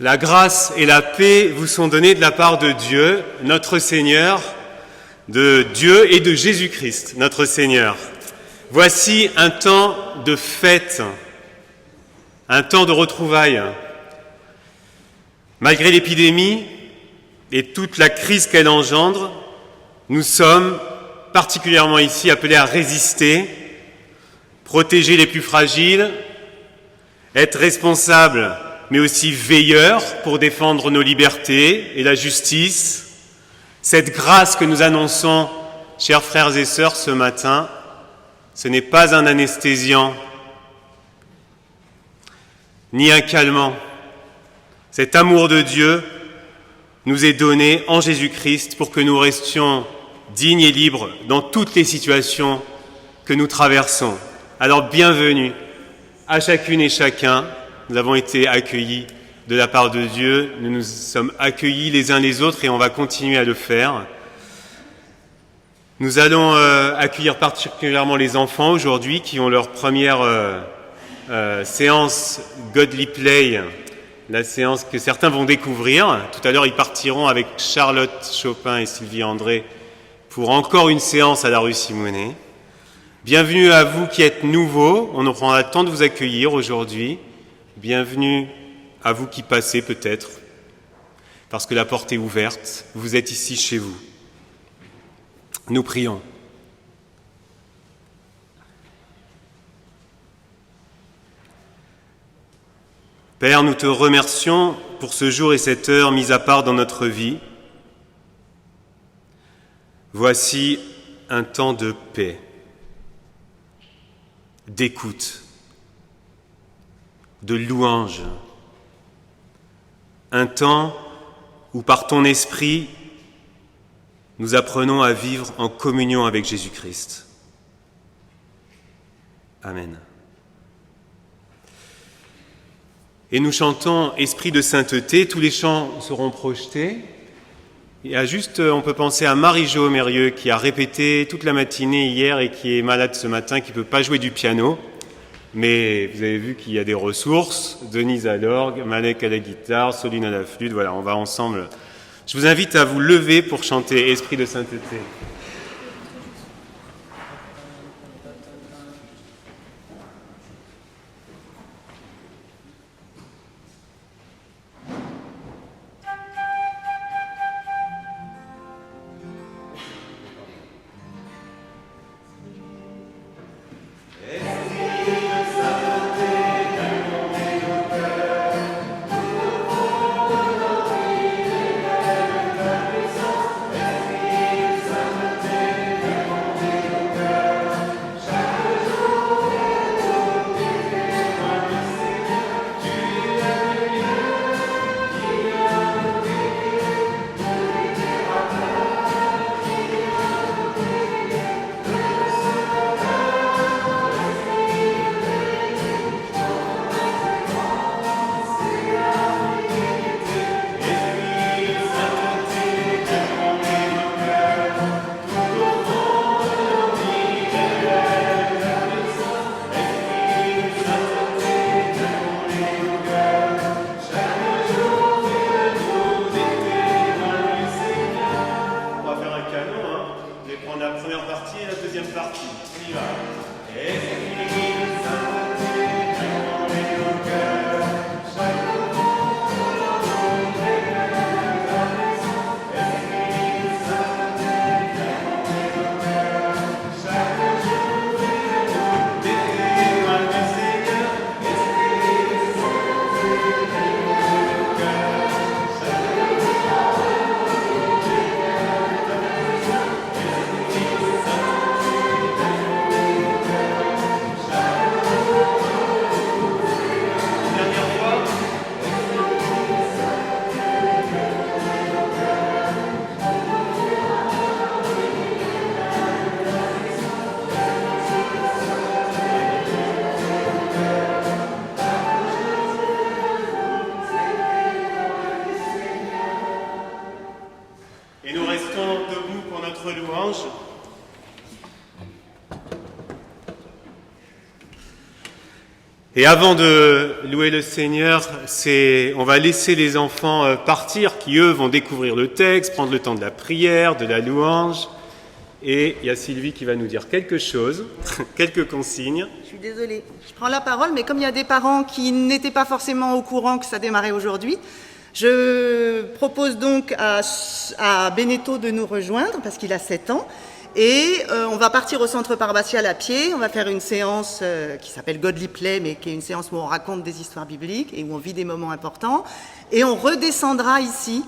La grâce et la paix vous sont données de la part de Dieu, notre Seigneur, de Dieu et de Jésus-Christ, notre Seigneur. Voici un temps de fête, un temps de retrouvailles. Malgré l'épidémie et toute la crise qu'elle engendre, nous sommes particulièrement ici appelés à résister, protéger les plus fragiles, être responsables mais aussi veilleurs pour défendre nos libertés et la justice. Cette grâce que nous annonçons, chers frères et sœurs, ce matin, ce n'est pas un anesthésiant, ni un calmant. Cet amour de Dieu nous est donné en Jésus-Christ pour que nous restions dignes et libres dans toutes les situations que nous traversons. Alors bienvenue à chacune et chacun. Nous avons été accueillis de la part de Dieu, nous nous sommes accueillis les uns les autres et on va continuer à le faire. Nous allons accueillir particulièrement les enfants aujourd'hui qui ont leur première séance Godly Play, la séance que certains vont découvrir. Tout à l'heure, ils partiront avec Charlotte Chopin et Sylvie André pour encore une séance à la rue Simonet. Bienvenue à vous qui êtes nouveaux, on prendra le temps de vous accueillir aujourd'hui. Bienvenue à vous qui passez peut-être, parce que la porte est ouverte, vous êtes ici chez vous. Nous prions. Père, nous te remercions pour ce jour et cette heure mis à part dans notre vie. Voici un temps de paix, d'écoute, de louange. Un temps où par ton esprit, nous apprenons à vivre en communion avec Jésus-Christ. Amen. Et nous chantons « Esprit de sainteté », tous les chants seront projetés. Et on peut penser à Marie-Jo Mérieux qui a répété toute la matinée hier et qui est malade ce matin, qui ne peut pas jouer du piano. Mais vous avez vu qu'il y a des ressources, Denise à l'orgue, Malek à la guitare, Soline à la flûte, voilà, on va ensemble. Je vous invite à vous lever pour chanter « Esprit de sainteté ». Et avant de louer le Seigneur, on va laisser les enfants partir, qui eux vont découvrir le texte, prendre le temps de la prière, de la louange. Et il y a Sylvie qui va nous dire quelque chose, quelques consignes. Je suis désolée, je prends la parole, mais comme il y a des parents qui n'étaient pas forcément au courant que ça démarrait aujourd'hui, je propose donc à Beneteau de nous rejoindre, parce qu'il a 7 ans. Et on va partir au centre paroissial à pied, on va faire une séance qui s'appelle Godly Play, mais qui est une séance où on raconte des histoires bibliques et où on vit des moments importants. Et on redescendra ici.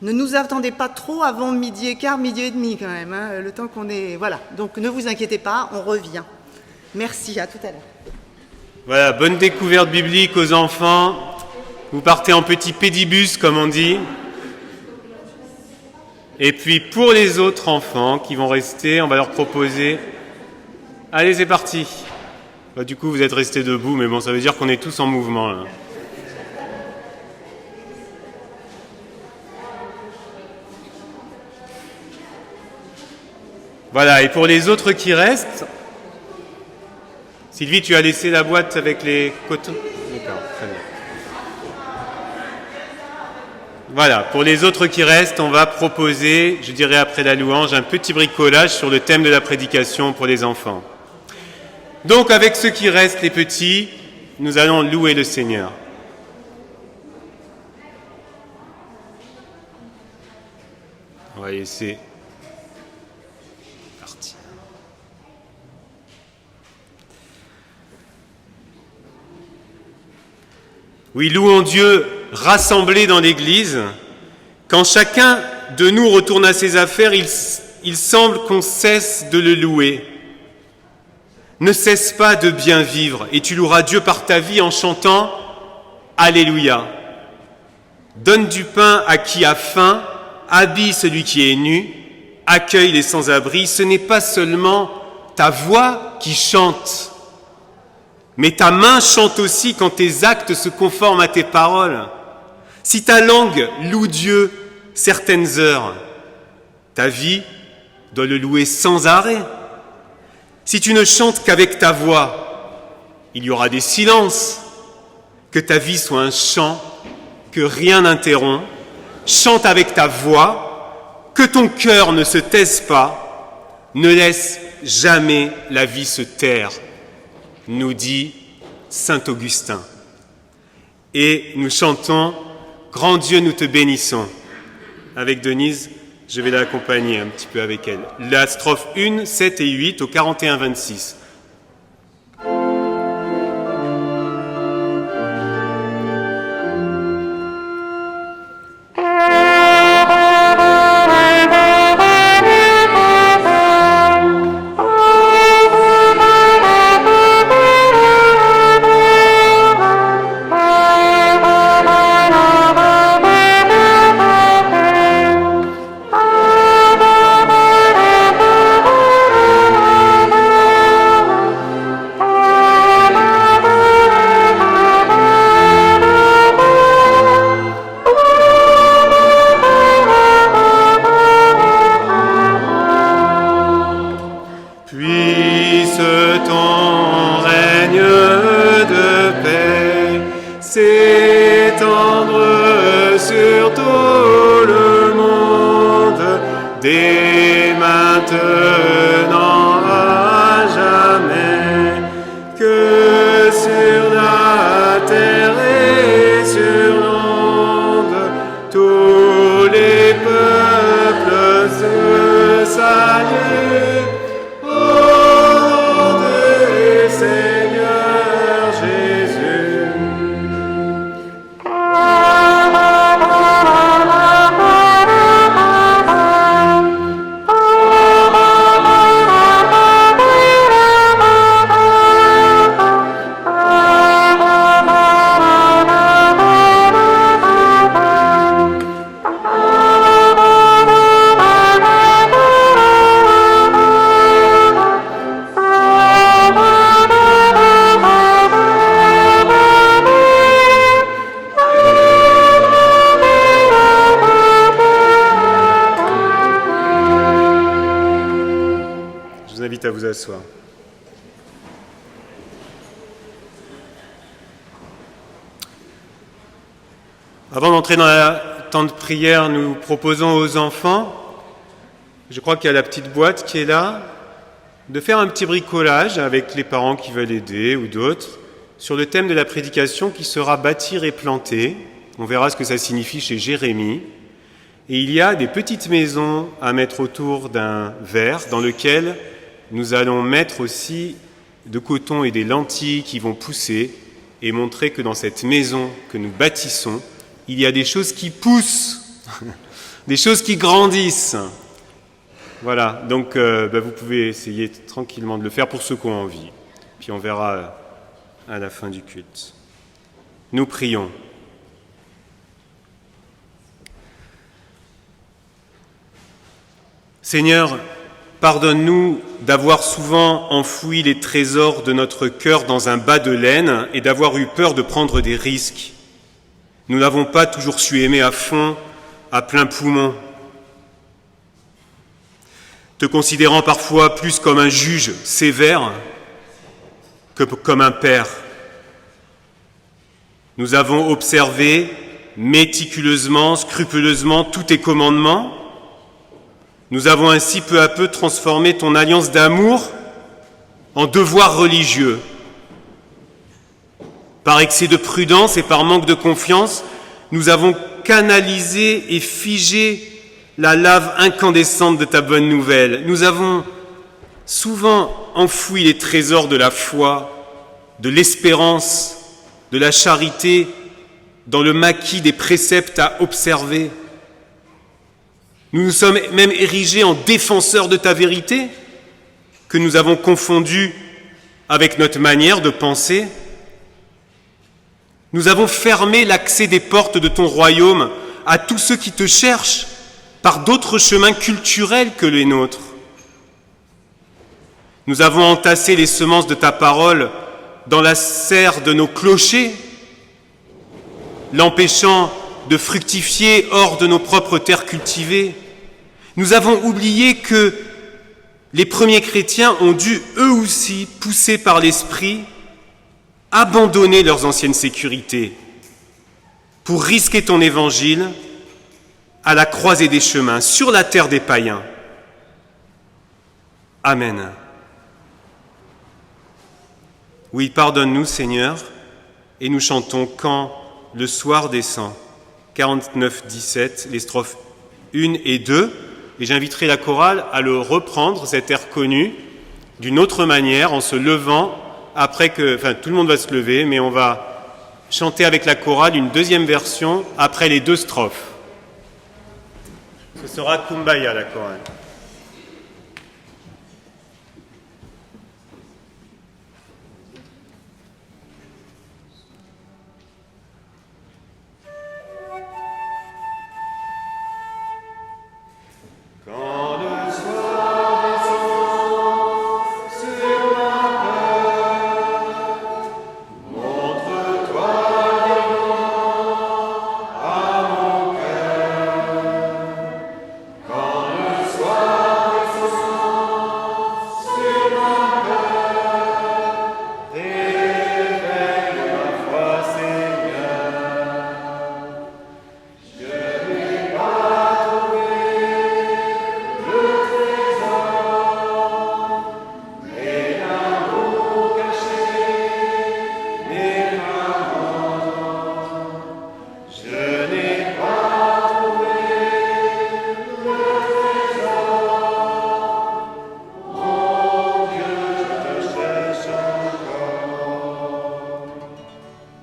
Ne nous attendez pas trop avant midi et quart, midi et demi quand même, hein, le temps qu'on est... Voilà, donc ne vous inquiétez pas, on revient. Merci, à tout à l'heure. Voilà, bonne découverte biblique aux enfants. Vous partez en petit pédibus, comme on dit. Et puis pour les autres enfants qui vont rester, on va leur proposer... Allez, c'est parti. Du coup, vous êtes restés debout, mais bon, ça veut dire qu'on est tous en mouvement, là. Voilà, et pour les autres qui restent... Sylvie, tu as laissé la boîte avec les cotons ? D'accord, très bien. Voilà, pour les autres qui restent, on va proposer, je dirais après la louange, un petit bricolage sur le thème de la prédication pour les enfants. Donc avec ceux qui restent, les petits, nous allons louer le Seigneur. On va laisser partir. Oui, louons Dieu rassemblés dans l'Église. Quand chacun de nous retourne à ses affaires, il semble qu'on cesse de le louer. Ne cesse pas de bien vivre et tu loueras Dieu par ta vie en chantant « Alléluia ». Donne du pain à qui a faim, habille celui qui est nu, accueille les sans-abri. Ce n'est pas seulement ta voix qui chante, mais ta main chante aussi quand tes actes se conforment à tes paroles. Si ta langue loue Dieu certaines heures, ta vie doit le louer sans arrêt. Si tu ne chantes qu'avec ta voix, il y aura des silences. Que ta vie soit un chant que rien n'interrompt. Chante avec ta voix, que ton cœur ne se taise pas. Ne laisse jamais la vie se taire, nous dit saint Augustin. Et nous chantons « Grand Dieu, nous te bénissons ». Avec Denise, je vais l'accompagner un petit peu avec elle. La strophe 1, 7 et 8 au 41-26. À vous asseoir. Avant d'entrer dans la temps de prière, nous proposons aux enfants, je crois qu'il y a la petite boîte qui est là, de faire un petit bricolage avec les parents qui veulent aider ou d'autres, sur le thème de la prédication qui sera « Bâtir et planter ». On verra ce que ça signifie chez Jérémie. Et il y a des petites maisons à mettre autour d'un verre dans lequel nous allons mettre aussi de coton et des lentilles qui vont pousser et montrer que dans cette maison que nous bâtissons, il y a des choses qui poussent, des choses qui grandissent. Voilà, donc vous pouvez essayer tranquillement de le faire pour ceux qui ont envie. Puis on verra à la fin du culte. Nous prions. Seigneur, pardonne-nous d'avoir souvent enfoui les trésors de notre cœur dans un bas de laine et d'avoir eu peur de prendre des risques. Nous n'avons pas toujours su aimer à fond, à plein poumon. Te considérant parfois plus comme un juge sévère que comme un père. Nous avons observé méticuleusement, scrupuleusement tous tes commandements. Nous avons ainsi peu à peu transformé ton alliance d'amour en devoir religieux. Par excès de prudence et par manque de confiance, nous avons canalisé et figé la lave incandescente de ta bonne nouvelle. Nous avons souvent enfoui les trésors de la foi, de l'espérance, de la charité dans le maquis des préceptes à observer. Nous nous sommes même érigés en défenseurs de ta vérité, que nous avons confondu avec notre manière de penser. Nous avons fermé l'accès des portes de ton royaume à tous ceux qui te cherchent par d'autres chemins culturels que les nôtres. Nous avons entassé les semences de ta parole dans la serre de nos clochers, l'empêchant de fructifier hors de nos propres terres cultivées. Nous avons oublié que les premiers chrétiens ont dû, eux aussi, poussés par l'Esprit, abandonner leurs anciennes sécurités pour risquer ton évangile à la croisée des chemins, sur la terre des païens. Amen. Oui, pardonne-nous, Seigneur, et nous chantons quand le soir descend. 49-17, les strophes 1 et 2. Et j'inviterai la chorale à le reprendre, cet air connu, d'une autre manière, en se levant, après que... Enfin, tout le monde va se lever, mais on va chanter avec la chorale une deuxième version après les 2 strophes. Ce sera Kumbaya, la chorale.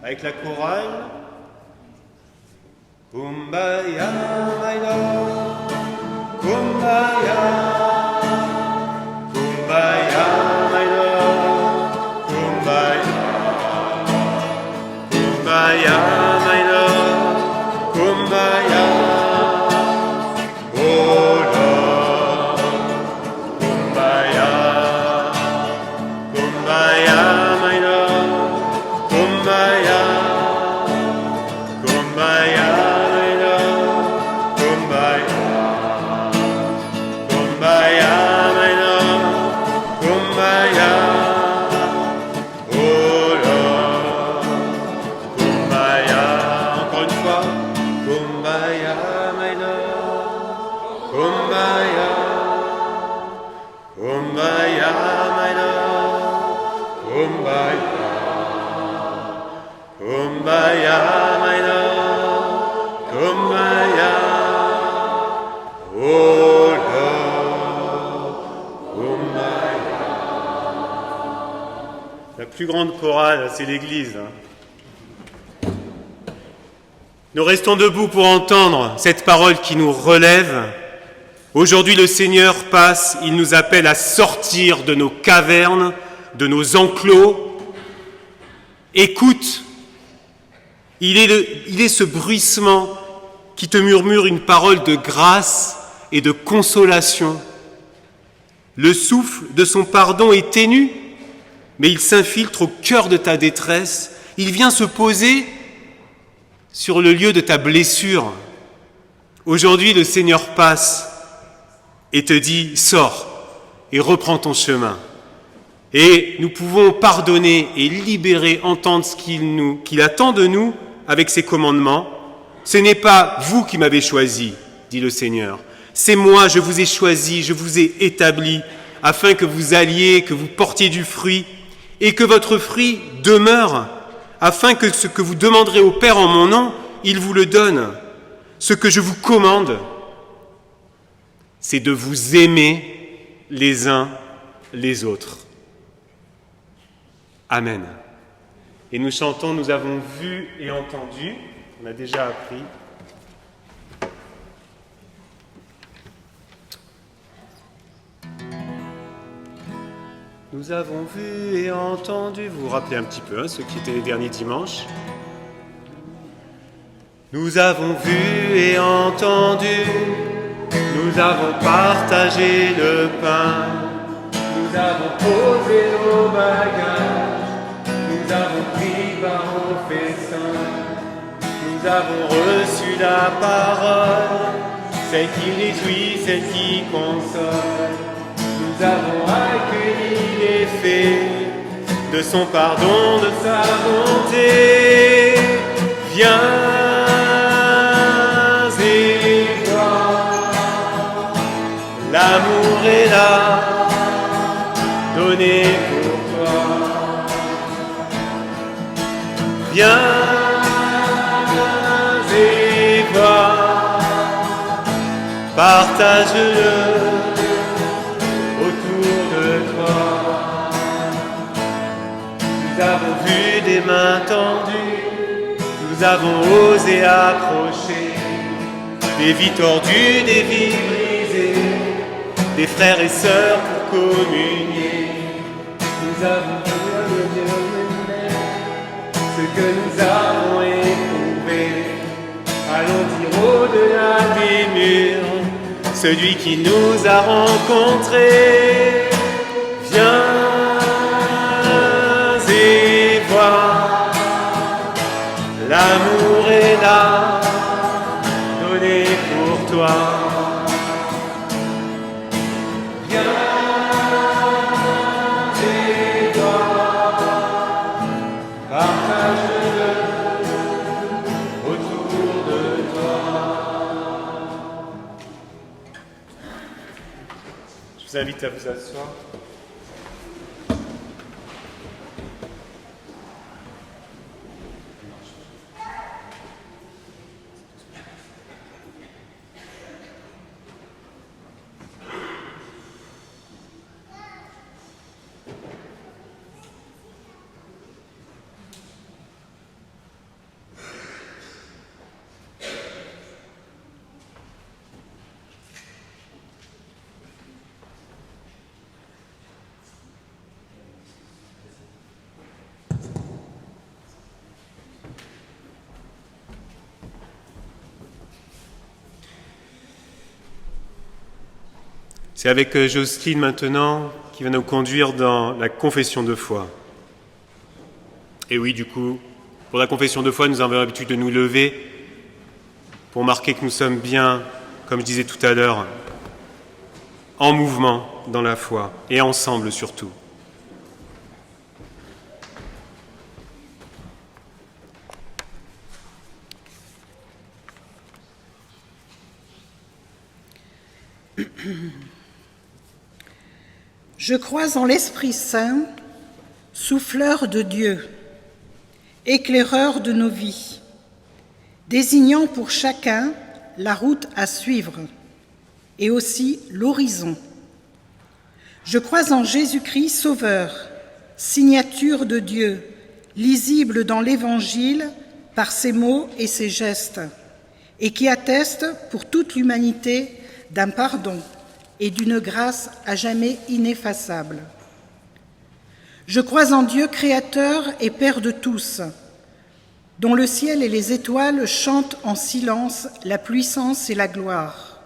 Avec la chorale, Kumbaya, my love, Kumbaya, Kumbaya, my love, Kumbaya, Kumbaya, my love, Kumbaya, oh Lord, Kumbaya, Kumbaya, my love, Kumbaya. Kumbaya, my love, Kumbaya, Kumbaya, my love. Kumbaya. Kumbaya, my love. Kumbaya. Oh love. Kumbaya. La plus grande chorale, c'est l'Église. Nous restons debout pour entendre cette parole qui nous relève. Aujourd'hui, le Seigneur passe, il nous appelle à sortir de nos cavernes, de nos enclos. Écoute, il est ce bruissement qui te murmure une parole de grâce et de consolation. Le souffle de son pardon est ténu, mais il s'infiltre au cœur de ta détresse. Il vient se poser sur le lieu de ta blessure. Aujourd'hui, le Seigneur passe et te dit « Sors et reprends ton chemin ». Et nous pouvons pardonner et libérer, entendre ce qu'il attend de nous avec ses commandements. Ce n'est pas vous qui m'avez choisi, dit le Seigneur. C'est moi, je vous ai choisi, je vous ai établi, afin que vous alliez, que vous portiez du fruit, et que votre fruit demeure, afin que ce que vous demanderez au Père en mon nom, il vous le donne. Ce que je vous commande, c'est de vous aimer les uns les autres. Amen. Et nous chantons, nous avons vu et entendu, on a déjà appris. Nous avons vu et entendu, vous vous rappelez un petit peu, ceux qui étaient les derniers dimanches. Nous avons vu et entendu, nous avons partagé le pain, nous avons posé nos bagages, nous avons pris part au festin, nous avons reçu la parole, celle qui réjouit, celle qui console. Nous avons accueilli les faits de son pardon, de sa bonté. Viens et vois, l'amour est là, donné pour toi. Viens et vois, partage-le. Nous avons vu des mains tendues, nous avons osé approcher, des vies tordues, des vies brisées, des frères et sœurs pour communier. Nous avons vu ce que nous avons éprouvé. Allons dire au-delà des murs, celui qui nous a rencontrés. Viens et vois, l'amour est là, donné pour toi. Viens et vois, partage-le autour de toi. Je vous invite à vous asseoir. C'est avec Jocelyne maintenant qui va nous conduire dans la confession de foi. Et oui, du coup, pour la confession de foi, nous avons l'habitude de nous lever pour marquer que nous sommes bien, comme je disais tout à l'heure, en mouvement dans la foi et ensemble surtout. Je crois en l'Esprit Saint, souffleur de Dieu, éclaireur de nos vies, désignant pour chacun la route à suivre et aussi l'horizon. Je crois en Jésus-Christ Sauveur, signature de Dieu, lisible dans l'Évangile par ses mots et ses gestes, et qui atteste pour toute l'humanité d'un pardon et d'une grâce à jamais ineffaçable. Je crois en Dieu créateur et Père de tous, dont le ciel et les étoiles chantent en silence la puissance et la gloire.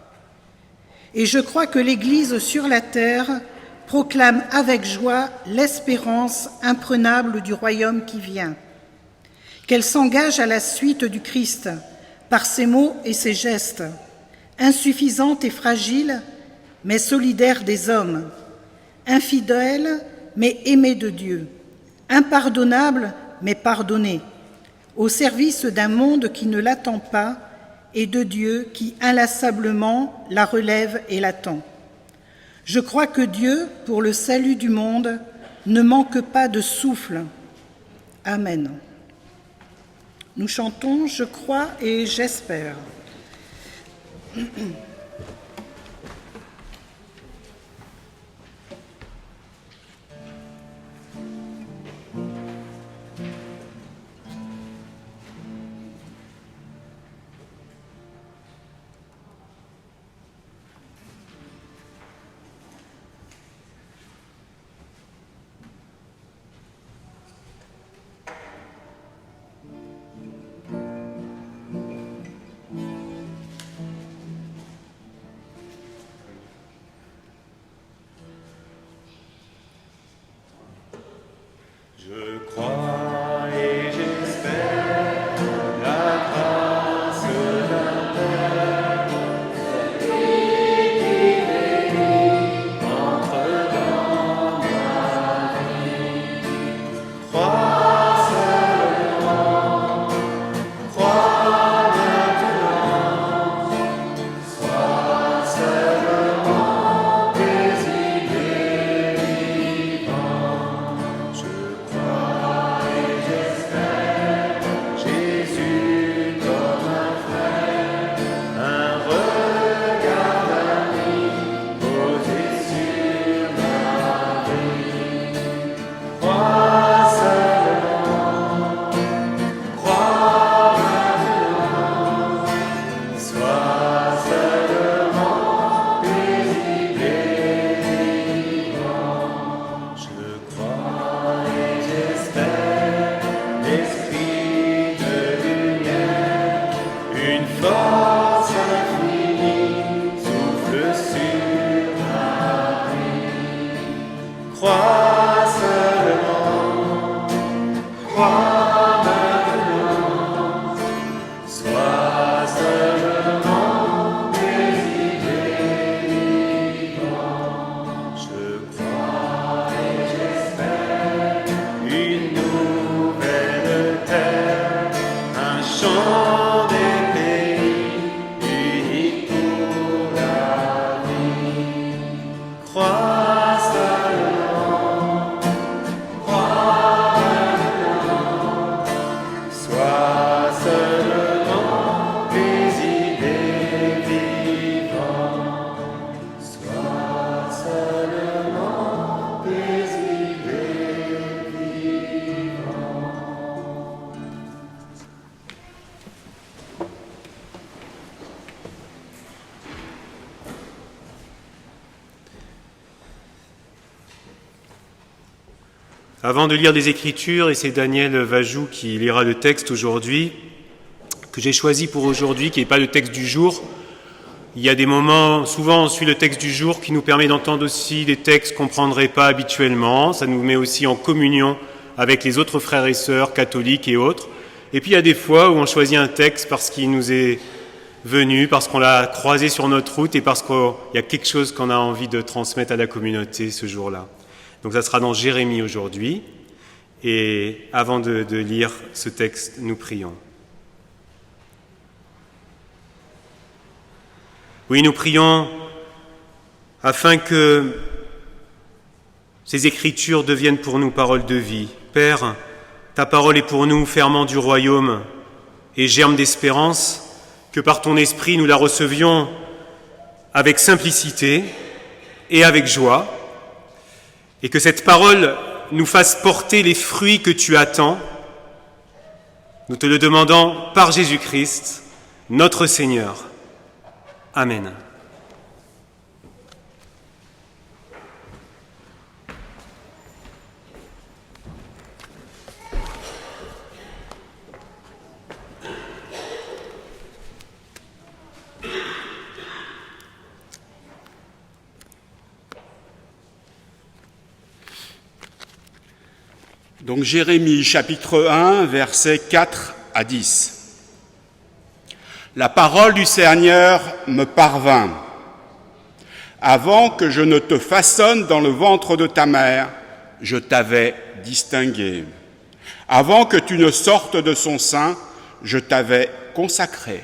Et je crois que l'Église sur la terre proclame avec joie l'espérance imprenable du royaume qui vient, qu'elle s'engage à la suite du Christ par ses mots et ses gestes, insuffisante et fragile, mais solidaire des hommes, infidèle, mais aimée de Dieu, impardonnable, mais pardonnée, au service d'un monde qui ne l'attend pas et de Dieu qui inlassablement la relève et l'attend. Je crois que Dieu, pour le salut du monde, ne manque pas de souffle. Amen. Nous chantons « Je crois et j'espère ». Je crois et j'espère la grâce d'un Père qui entre dans ma vie. Crois seulement, crois maintenant, sois seulement paisible et vivant. Je crois et j'espère Jésus comme un frère, un regard d'ami posé sur ma vie. Crois seulement, crois maintenant, sois seulement paisible et vivant. Je crois et j'espère l'esprit de lumière, une force infinie souffle sur ma vie. Crois seulement, crois maintenant, sois seulement paisible et vivant. Je crois et j'espère une nouvelle terre, un chant des pays unis pour la vie. Crois seulement, crois maintenant, sois seulement paisible et vivant. Sois seulement paisible et vivant. Avant de lire les Écritures, et c'est Daniel Vajou qui lira le texte aujourd'hui, que j'ai choisi pour aujourd'hui, qui n'est pas le texte du jour. Il y a des moments, souvent on suit le texte du jour, qui nous permet d'entendre aussi des textes qu'on ne prendrait pas habituellement. Ça nous met aussi en communion avec les autres frères et sœurs catholiques et autres. Et puis il y a des fois où on choisit un texte parce qu'il nous est venu, parce qu'on l'a croisé sur notre route et parce qu'il y a quelque chose qu'on a envie de transmettre à la communauté ce jour-là. Donc ça sera dans Jérémie aujourd'hui. Et avant de lire ce texte, nous prions. Oui, nous prions afin que ces écritures deviennent pour nous paroles de vie. Père, ta parole est pour nous ferment du royaume et germe d'espérance, que par ton esprit nous la recevions avec simplicité et avec joie, et que cette parole nous fasse porter les fruits que tu attends. Nous te le demandons par Jésus-Christ, notre Seigneur. Amen. Donc Jérémie chapitre 1, versets 4 à 10. La parole du Seigneur me parvint. Avant que je ne te façonne dans le ventre de ta mère, je t'avais distingué. Avant que tu ne sortes de son sein, je t'avais consacré.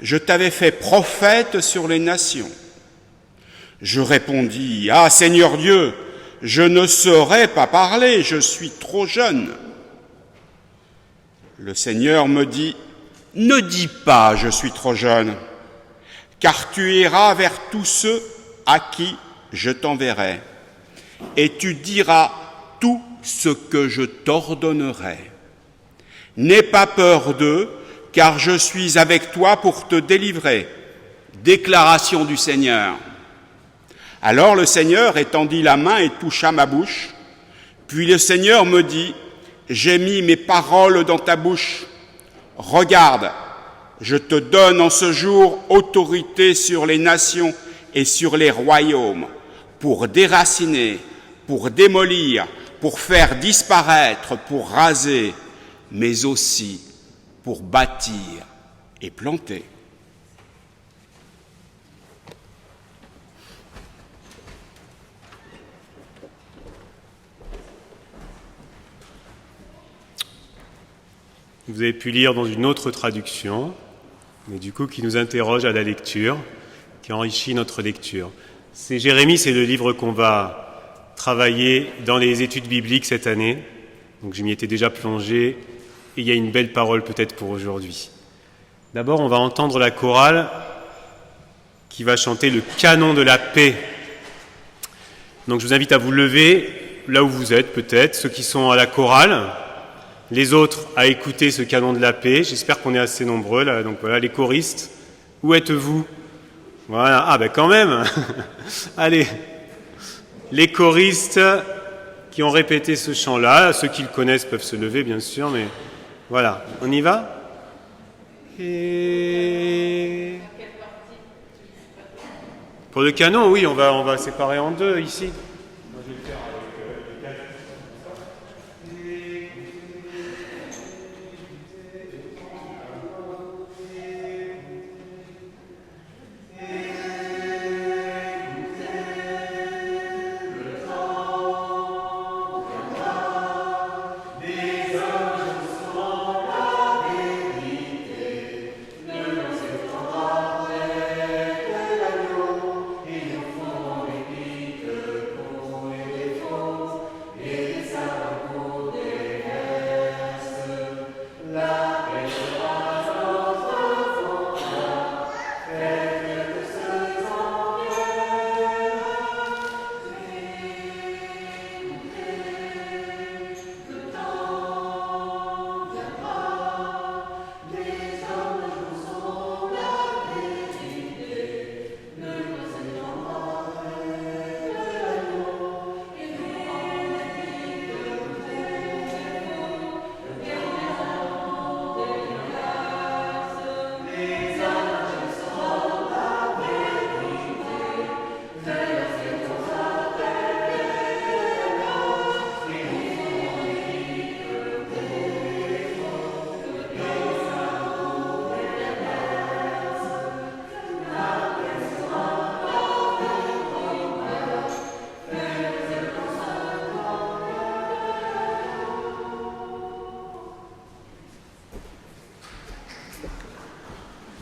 Je t'avais fait prophète sur les nations. Je répondis, « Ah, Seigneur Dieu, je ne saurais pas parler, je suis trop jeune. » Le Seigneur me dit, « Ne dis pas, je suis trop jeune, car tu iras vers tous ceux à qui je t'enverrai, et tu diras tout ce que je t'ordonnerai. N'aie pas peur d'eux, car je suis avec toi pour te délivrer. » Déclaration du Seigneur. Alors le Seigneur étendit la main et toucha ma bouche. Puis le Seigneur me dit, « J'ai mis mes paroles dans ta bouche. Regarde, je te donne en ce jour autorité sur les nations et sur les royaumes, pour déraciner, pour démolir, pour faire disparaître, pour raser, mais aussi pour bâtir et planter. » Vous avez pu lire dans une autre traduction, mais du coup qui nous interroge à la lecture, qui enrichit notre lecture. C'est Jérémie, c'est le livre qu'on va travailler dans les études bibliques cette année. Donc je m'y étais déjà plongé, et il y a une belle parole peut-être pour aujourd'hui. D'abord, on va entendre la chorale qui va chanter le canon de la paix. Donc je vous invite à vous lever, là où vous êtes peut-être, ceux qui sont à la chorale, les autres à écouter ce canon de la paix. J'espère qu'on est assez nombreux là. Donc voilà, les choristes, où êtes-vous? Voilà, ah ben quand même. Allez, les choristes qui ont répété ce chant-là, ceux qui le connaissent peuvent se lever bien sûr, mais voilà, on y va? Et... Pour le canon, oui, on va séparer en deux ici.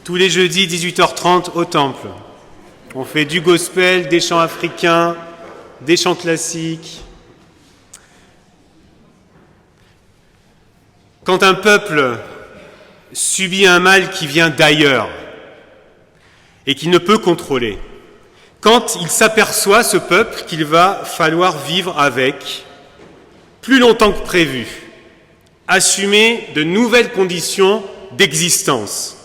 Tous les jeudis, 18h30, au Temple. On fait du gospel, des chants africains, des chants classiques, quand un peuple subit un mal qui vient d'ailleurs et qu'il ne peut contrôler, quand il s'aperçoit, ce peuple, qu'il va falloir vivre avec plus longtemps que prévu, assumer de nouvelles conditions d'existence.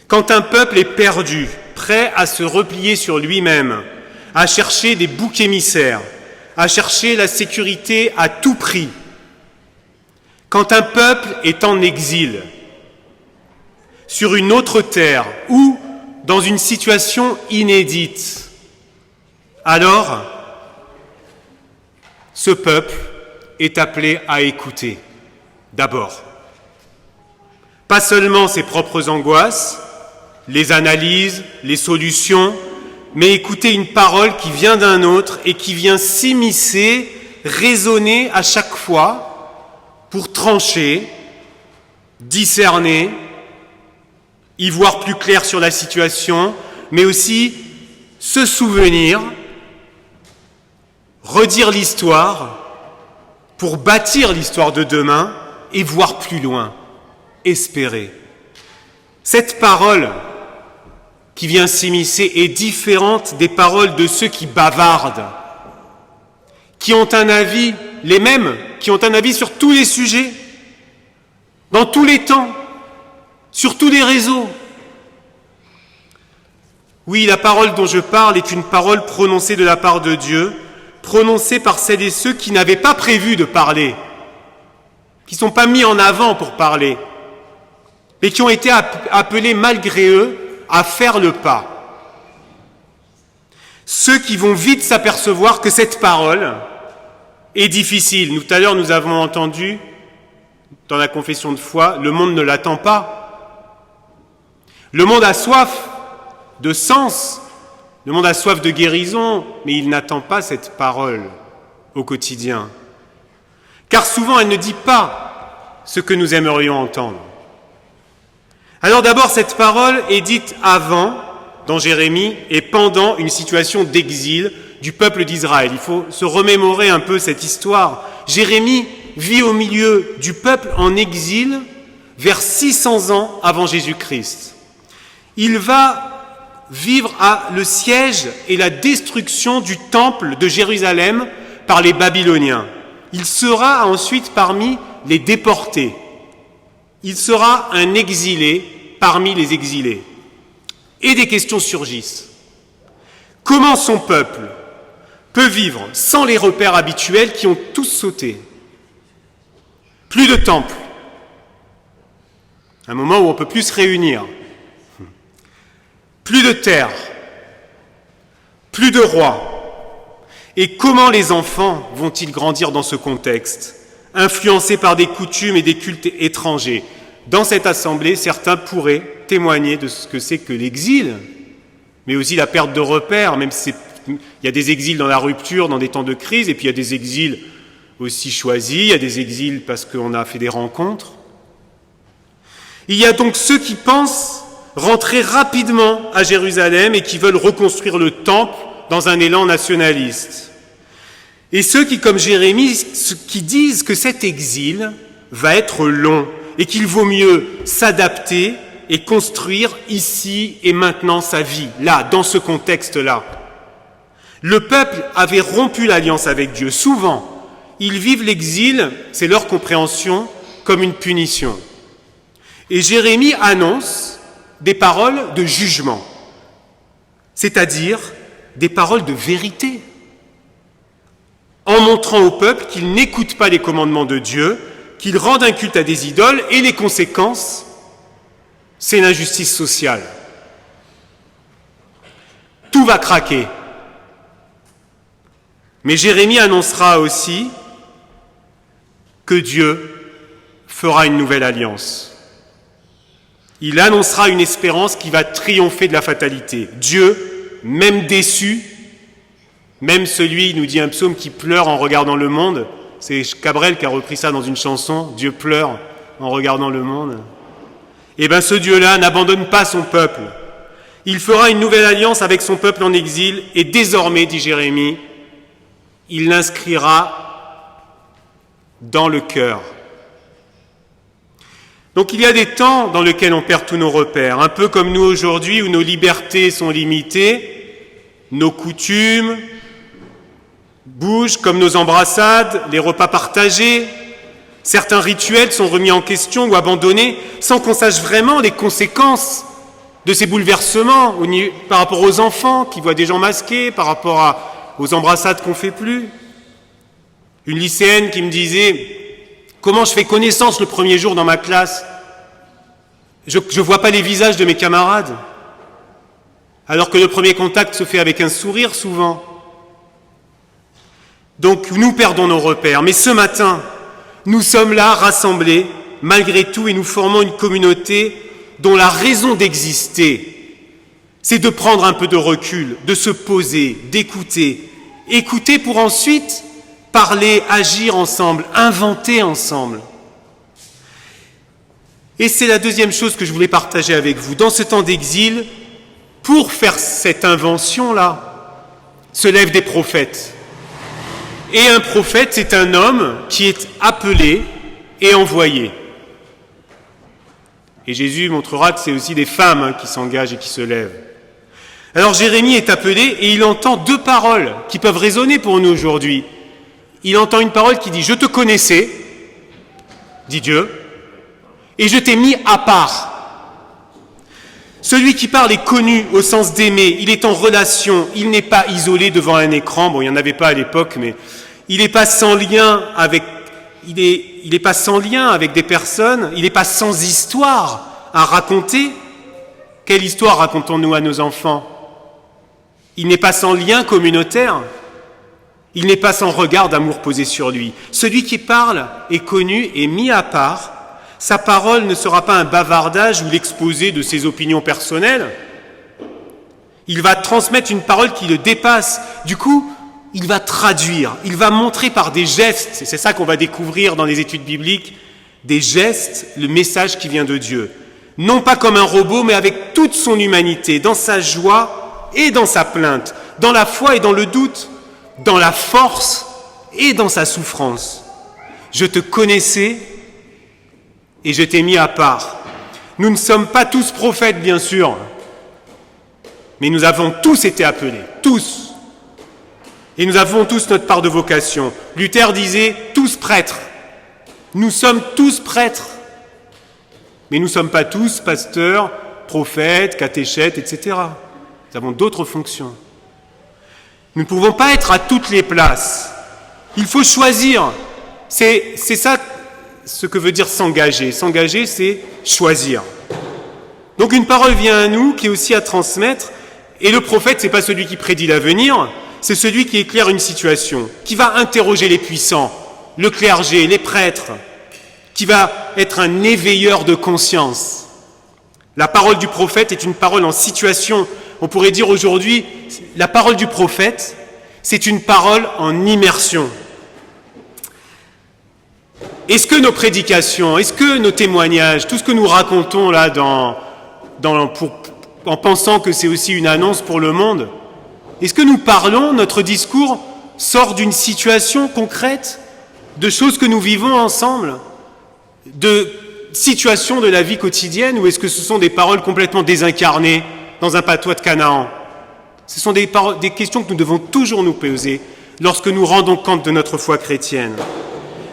Quand un peuple est perdu, prêt à se replier sur lui-même, à chercher des boucs émissaires, à chercher la sécurité à tout prix. Quand un peuple est en exil, sur une autre terre ou dans une situation inédite, alors ce peuple est appelé à écouter, d'abord. Pas seulement ses propres angoisses, les analyses, les solutions, mais écouter une parole qui vient d'un autre et qui vient s'immiscer, résonner à chaque fois pour trancher, discerner, y voir plus clair sur la situation, mais aussi se souvenir, redire l'histoire pour bâtir l'histoire de demain et voir plus loin, espérer. Cette parole qui vient s'immiscer est différente des paroles de ceux qui bavardent, qui ont un avis, les mêmes, qui ont un avis sur tous les sujets, dans tous les temps, sur tous les réseaux. Oui, la parole dont je parle est une parole prononcée de la part de Dieu, prononcée par celles et ceux qui n'avaient pas prévu de parler, qui ne sont pas mis en avant pour parler, mais qui ont été appelés malgré eux à faire le pas. Ceux qui vont vite s'apercevoir que cette parole est difficile. Tout à l'heure, nous avons entendu dans la confession de foi, le monde ne l'attend pas. Le monde a soif de sens, le monde a soif de guérison, mais il n'attend pas cette parole au quotidien. Car souvent, elle ne dit pas ce que nous aimerions entendre. Alors d'abord, cette parole est dite avant, dans Jérémie, et pendant une situation d'exil du peuple d'Israël. Il faut se remémorer un peu cette histoire. Jérémie vit au milieu du peuple en exil vers 600 ans avant Jésus-Christ. Il va vivre le siège et la destruction du temple de Jérusalem par les Babyloniens. Il sera ensuite parmi les déportés. Il sera un exilé parmi les exilés. Et des questions surgissent. Comment son peuple peut vivre sans les repères habituels qui ont tous sauté? Plus de temple, un moment où on ne peut plus se réunir. Plus de terre, plus de roi. Et comment les enfants vont-ils grandir dans ce contexte, influencés par des coutumes et des cultes étrangers? Dans cette assemblée, certains pourraient témoigner de ce que c'est que l'exil, mais aussi la perte de repères, même si il y a des exils dans la rupture, dans des temps de crise, et puis il y a des exils aussi choisis, il y a des exils parce qu'on a fait des rencontres. Il y a donc ceux qui pensent rentrer rapidement à Jérusalem et qui veulent reconstruire le temple dans un élan nationaliste. Et ceux qui, comme Jérémie, qui disent que cet exil va être long et qu'il vaut mieux s'adapter et construire ici et maintenant sa vie, là, dans ce contexte-là. Le peuple avait rompu l'alliance avec Dieu. Souvent, ils vivent l'exil, c'est leur compréhension, comme une punition. Et Jérémie annonce des paroles de jugement, c'est-à-dire des paroles de vérité, en montrant au peuple qu'il n'écoute pas les commandements de Dieu, qu'il rend un culte à des idoles, et les conséquences, c'est l'injustice sociale. Tout va craquer. Mais Jérémie annoncera aussi que Dieu fera une nouvelle alliance. Il annoncera une espérance qui va triompher de la fatalité. Dieu, même déçu, même celui, nous dit un psaume, qui pleure en regardant le monde, c'est Cabrel qui a repris ça dans une chanson, Dieu pleure en regardant le monde. Eh bien ce Dieu-là n'abandonne pas son peuple. Il fera une nouvelle alliance avec son peuple en exil et désormais, dit Jérémie, il l'inscrira dans le cœur Donc il y a des temps dans lesquels on perd tous nos repères, un peu comme nous aujourd'hui où nos libertés sont limitées, nos coutumes bougent comme nos embrassades, les repas partagés, certains rituels sont remis en question ou abandonnés sans qu'on sache vraiment les conséquences de ces bouleversements par rapport aux enfants qui voient des gens masqués, par rapport aux embrassades qu'on ne fait plus. Une lycéenne qui me disait « Comment je fais connaissance le premier jour dans ma classe ? Je ne vois pas les visages de mes camarades. » Alors que le premier contact se fait avec un sourire souvent. Donc nous perdons nos repères. Mais ce matin, nous sommes là rassemblés malgré tout et nous formons une communauté dont la raison d'exister, c'est de prendre un peu de recul, de se poser, d'écouter. Écouter pour ensuite parler, agir ensemble, inventer ensemble. Et c'est la deuxième chose que je voulais partager avec vous. Dans ce temps d'exil, pour faire cette invention-là, se lèvent des prophètes. Et un prophète, c'est un homme qui est appelé et envoyé. Et Jésus montrera que c'est aussi des femmes qui s'engagent et qui se lèvent. Alors Jérémie est appelé et il entend deux paroles qui peuvent résonner pour nous aujourd'hui. Il entend une parole qui dit « Je te connaissais », dit Dieu, « et je t'ai mis à part ». Celui qui parle est connu au sens d'aimer, il est en relation, il n'est pas isolé devant un écran, bon il n'y en avait pas à l'époque, mais il n'est pas sans lien avec des personnes, il n'est pas sans histoire à raconter. Quelle histoire racontons-nous à nos enfants ? Il n'est pas sans lien communautaire, il n'est pas sans regard d'amour posé sur lui. Celui qui parle est connu et mis à part. Sa parole ne sera pas un bavardage ou l'exposé de ses opinions personnelles. Il va transmettre une parole qui le dépasse. Du coup, il va traduire, il va montrer par des gestes, et c'est ça qu'on va découvrir dans les études bibliques, des gestes, le message qui vient de Dieu. Non pas comme un robot, mais avec toute son humanité, dans sa joie et dans sa plainte, dans la foi et dans le doute, dans la force et dans sa souffrance. Je te connaissais et je t'ai mis à part. Nous ne sommes pas tous prophètes, bien sûr, mais nous avons tous été appelés, tous. Et nous avons tous notre part de vocation. Luther disait « tous prêtres ». Nous sommes tous prêtres. Mais nous ne sommes pas tous pasteurs, prophètes, catéchètes, etc. Nous avons d'autres fonctions. Nous ne pouvons pas être à toutes les places. Il faut choisir. C'est ça ce que veut dire s'engager. S'engager, c'est choisir. Donc une parole vient à nous qui est aussi à transmettre. Et le prophète, ce n'est pas celui qui prédit l'avenir, c'est celui qui éclaire une situation, qui va interroger les puissants, le clergé, les prêtres, qui va être un éveilleur de conscience. La parole du prophète est une parole en situation. On pourrait dire aujourd'hui, la parole du prophète, c'est une parole en immersion. Est-ce que nos prédications, est-ce que nos témoignages, tout ce que nous racontons là en pensant que c'est aussi une annonce pour le monde, est-ce que nous parlons, notre discours sort d'une situation concrète, de choses que nous vivons ensemble, de situations de la vie quotidienne, ou est-ce que ce sont des paroles complètement désincarnées dans un patois de Canaan ? Ce sont des questions que nous devons toujours nous poser lorsque nous rendons compte de notre foi chrétienne.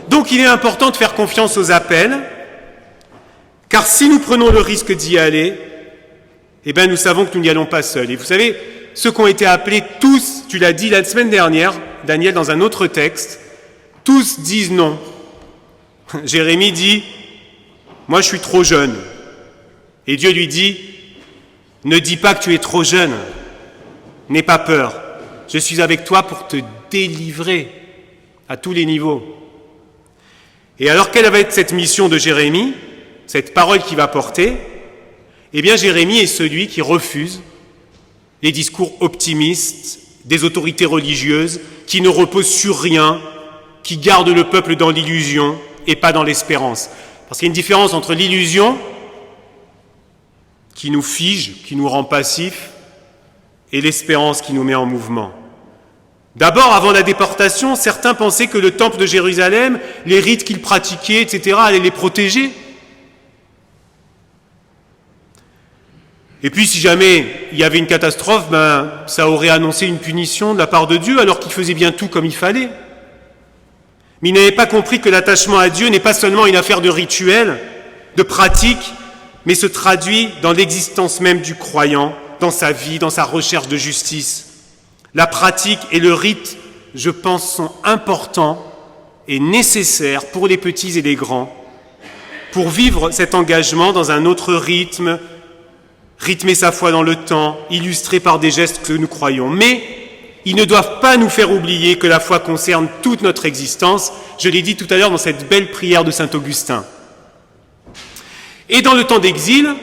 Donc il est important de faire confiance aux appels, car si nous prenons le risque d'y aller, eh bien nous savons que nous n'y allons pas seuls. Et vous savez, ceux qui ont été appelés, tous, tu l'as dit la semaine dernière, Daniel, dans un autre texte, tous disent non. Jérémie dit « Moi, je suis trop jeune. » Et Dieu lui dit « Ne dis pas que tu es trop jeune. N'aie pas peur. Je suis avec toi pour te délivrer à tous les niveaux. » Et alors, quelle va être cette mission de Jérémie, cette parole qu'il va porter ? Eh bien, Jérémie est celui qui refuse les discours optimistes des autorités religieuses qui ne reposent sur rien, qui gardent le peuple dans l'illusion et pas dans l'espérance. Parce qu'il y a une différence entre l'illusion qui nous fige, qui nous rend passifs, et l'espérance qui nous met en mouvement. D'abord, avant la déportation, certains pensaient que le temple de Jérusalem, les rites qu'ils pratiquaient, etc., allaient les protéger. Et puis si jamais il y avait une catastrophe, ça aurait annoncé une punition de la part de Dieu, alors qu'il faisait bien tout comme il fallait. Mais il n'avait pas compris que l'attachement à Dieu n'est pas seulement une affaire de rituel, de pratique, mais se traduit dans l'existence même du croyant, dans sa vie, dans sa recherche de justice. La pratique et le rite, je pense, sont importants et nécessaires pour les petits et les grands, pour vivre cet engagement dans un autre rythme, rythmer sa foi dans le temps, illustré par des gestes que nous croyons. Mais ils ne doivent pas nous faire oublier que la foi concerne toute notre existence. Je l'ai dit tout à l'heure dans cette belle prière de saint Augustin. Et dans le temps d'exil,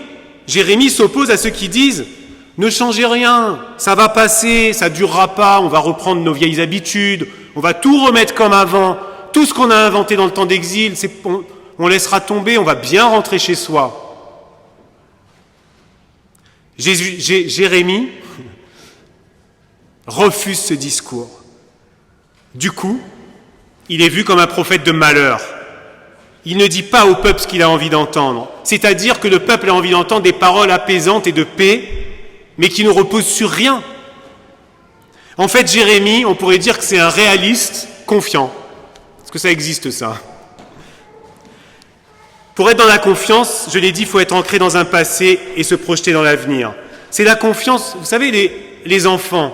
Jérémie s'oppose à ceux qui disent « Ne changez rien, ça va passer, ça ne durera pas, on va reprendre nos vieilles habitudes, on va tout remettre comme avant, tout ce qu'on a inventé dans le temps d'exil, on laissera tomber, on va bien rentrer chez soi. » Jérémie refuse ce discours. Du coup, il est vu comme un prophète de malheur. Il ne dit pas au peuple ce qu'il a envie d'entendre, c'est-à-dire que le peuple a envie d'entendre des paroles apaisantes et de paix, mais qui ne reposent sur rien. En fait, Jérémie, on pourrait dire que c'est un réaliste confiant. Est-ce que ça existe, ça ? Pour être dans la confiance, je l'ai dit, il faut être ancré dans un passé et se projeter dans l'avenir. C'est la confiance, vous savez, les enfants,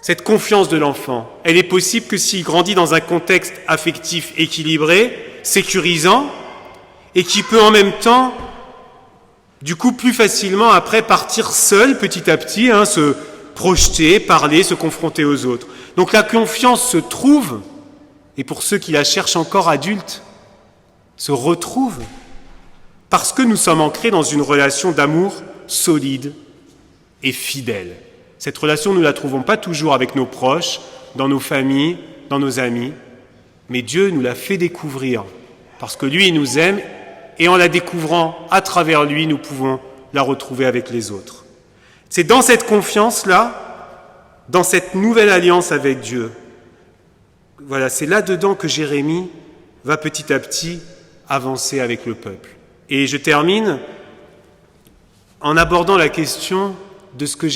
cette confiance de l'enfant, elle est possible que s'il grandit dans un contexte affectif équilibré, sécurisant, et qui peut en même temps, du coup, plus facilement après partir seul petit à petit, se projeter, parler, se confronter aux autres. Donc la confiance se trouve, et pour ceux qui la cherchent encore adultes, se retrouvent parce que nous sommes ancrés dans une relation d'amour solide et fidèle. Cette relation, nous ne la trouvons pas toujours avec nos proches, dans nos familles, dans nos amis, mais Dieu nous l'a fait découvrir parce que lui, il nous aime et en la découvrant à travers lui, nous pouvons la retrouver avec les autres. C'est dans cette confiance-là, dans cette nouvelle alliance avec Dieu, voilà, c'est là-dedans que Jérémie va petit à petit avancer avec le peuple. Et je termine en abordant la question de ce que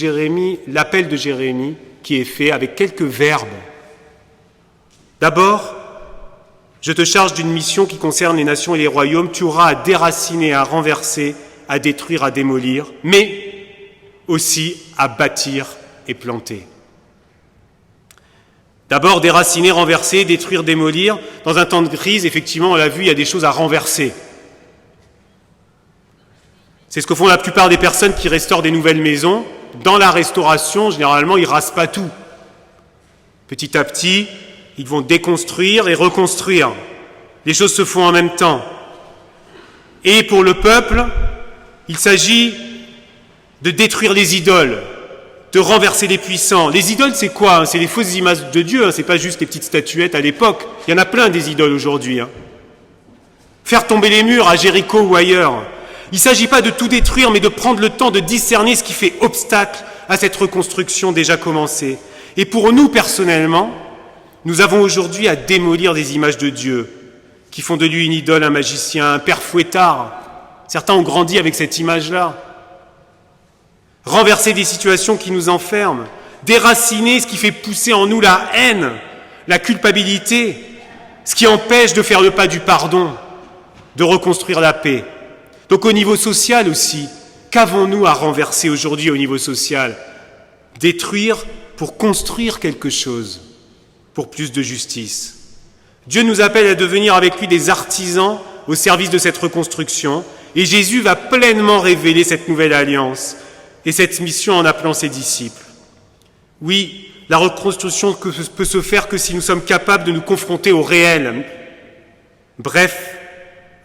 l'appel de Jérémie qui est fait avec quelques verbes. D'abord, je te charge d'une mission qui concerne les nations et les royaumes. Tu auras à déraciner, à renverser, à détruire, à démolir, mais aussi à bâtir et planter. D'abord, déraciner, renverser, détruire, démolir. Dans un temps de crise, effectivement, on l'a vu, il y a des choses à renverser. C'est ce que font la plupart des personnes qui restaurent des nouvelles maisons. Dans la restauration, généralement, ils ne rasent pas tout. Petit à petit, ils vont déconstruire et reconstruire. Les choses se font en même temps. Et pour le peuple, il s'agit de détruire les idoles, de renverser les puissants. Les idoles, c'est quoi ? C'est les fausses images de Dieu, c'est pas juste les petites statuettes à l'époque. Il y en a plein des idoles aujourd'hui. Faire tomber les murs à Jéricho ou ailleurs. Il ne s'agit pas de tout détruire, mais de prendre le temps de discerner ce qui fait obstacle à cette reconstruction déjà commencée. Et pour nous, personnellement, nous avons aujourd'hui à démolir des images de Dieu, qui font de lui une idole, un magicien, un père fouettard. Certains ont grandi avec cette image-là. Renverser des situations qui nous enferment, déraciner ce qui fait pousser en nous la haine, la culpabilité, ce qui empêche de faire le pas du pardon, de reconstruire la paix. Donc au niveau social aussi, qu'avons-nous à renverser aujourd'hui au niveau social ? Détruire pour construire quelque chose, pour plus de justice. Dieu nous appelle à devenir avec lui des artisans au service de cette reconstruction, et Jésus va pleinement révéler cette nouvelle alliance et cette mission en appelant ses disciples. Oui, la reconstruction peut se faire que si nous sommes capables de nous confronter au réel, bref,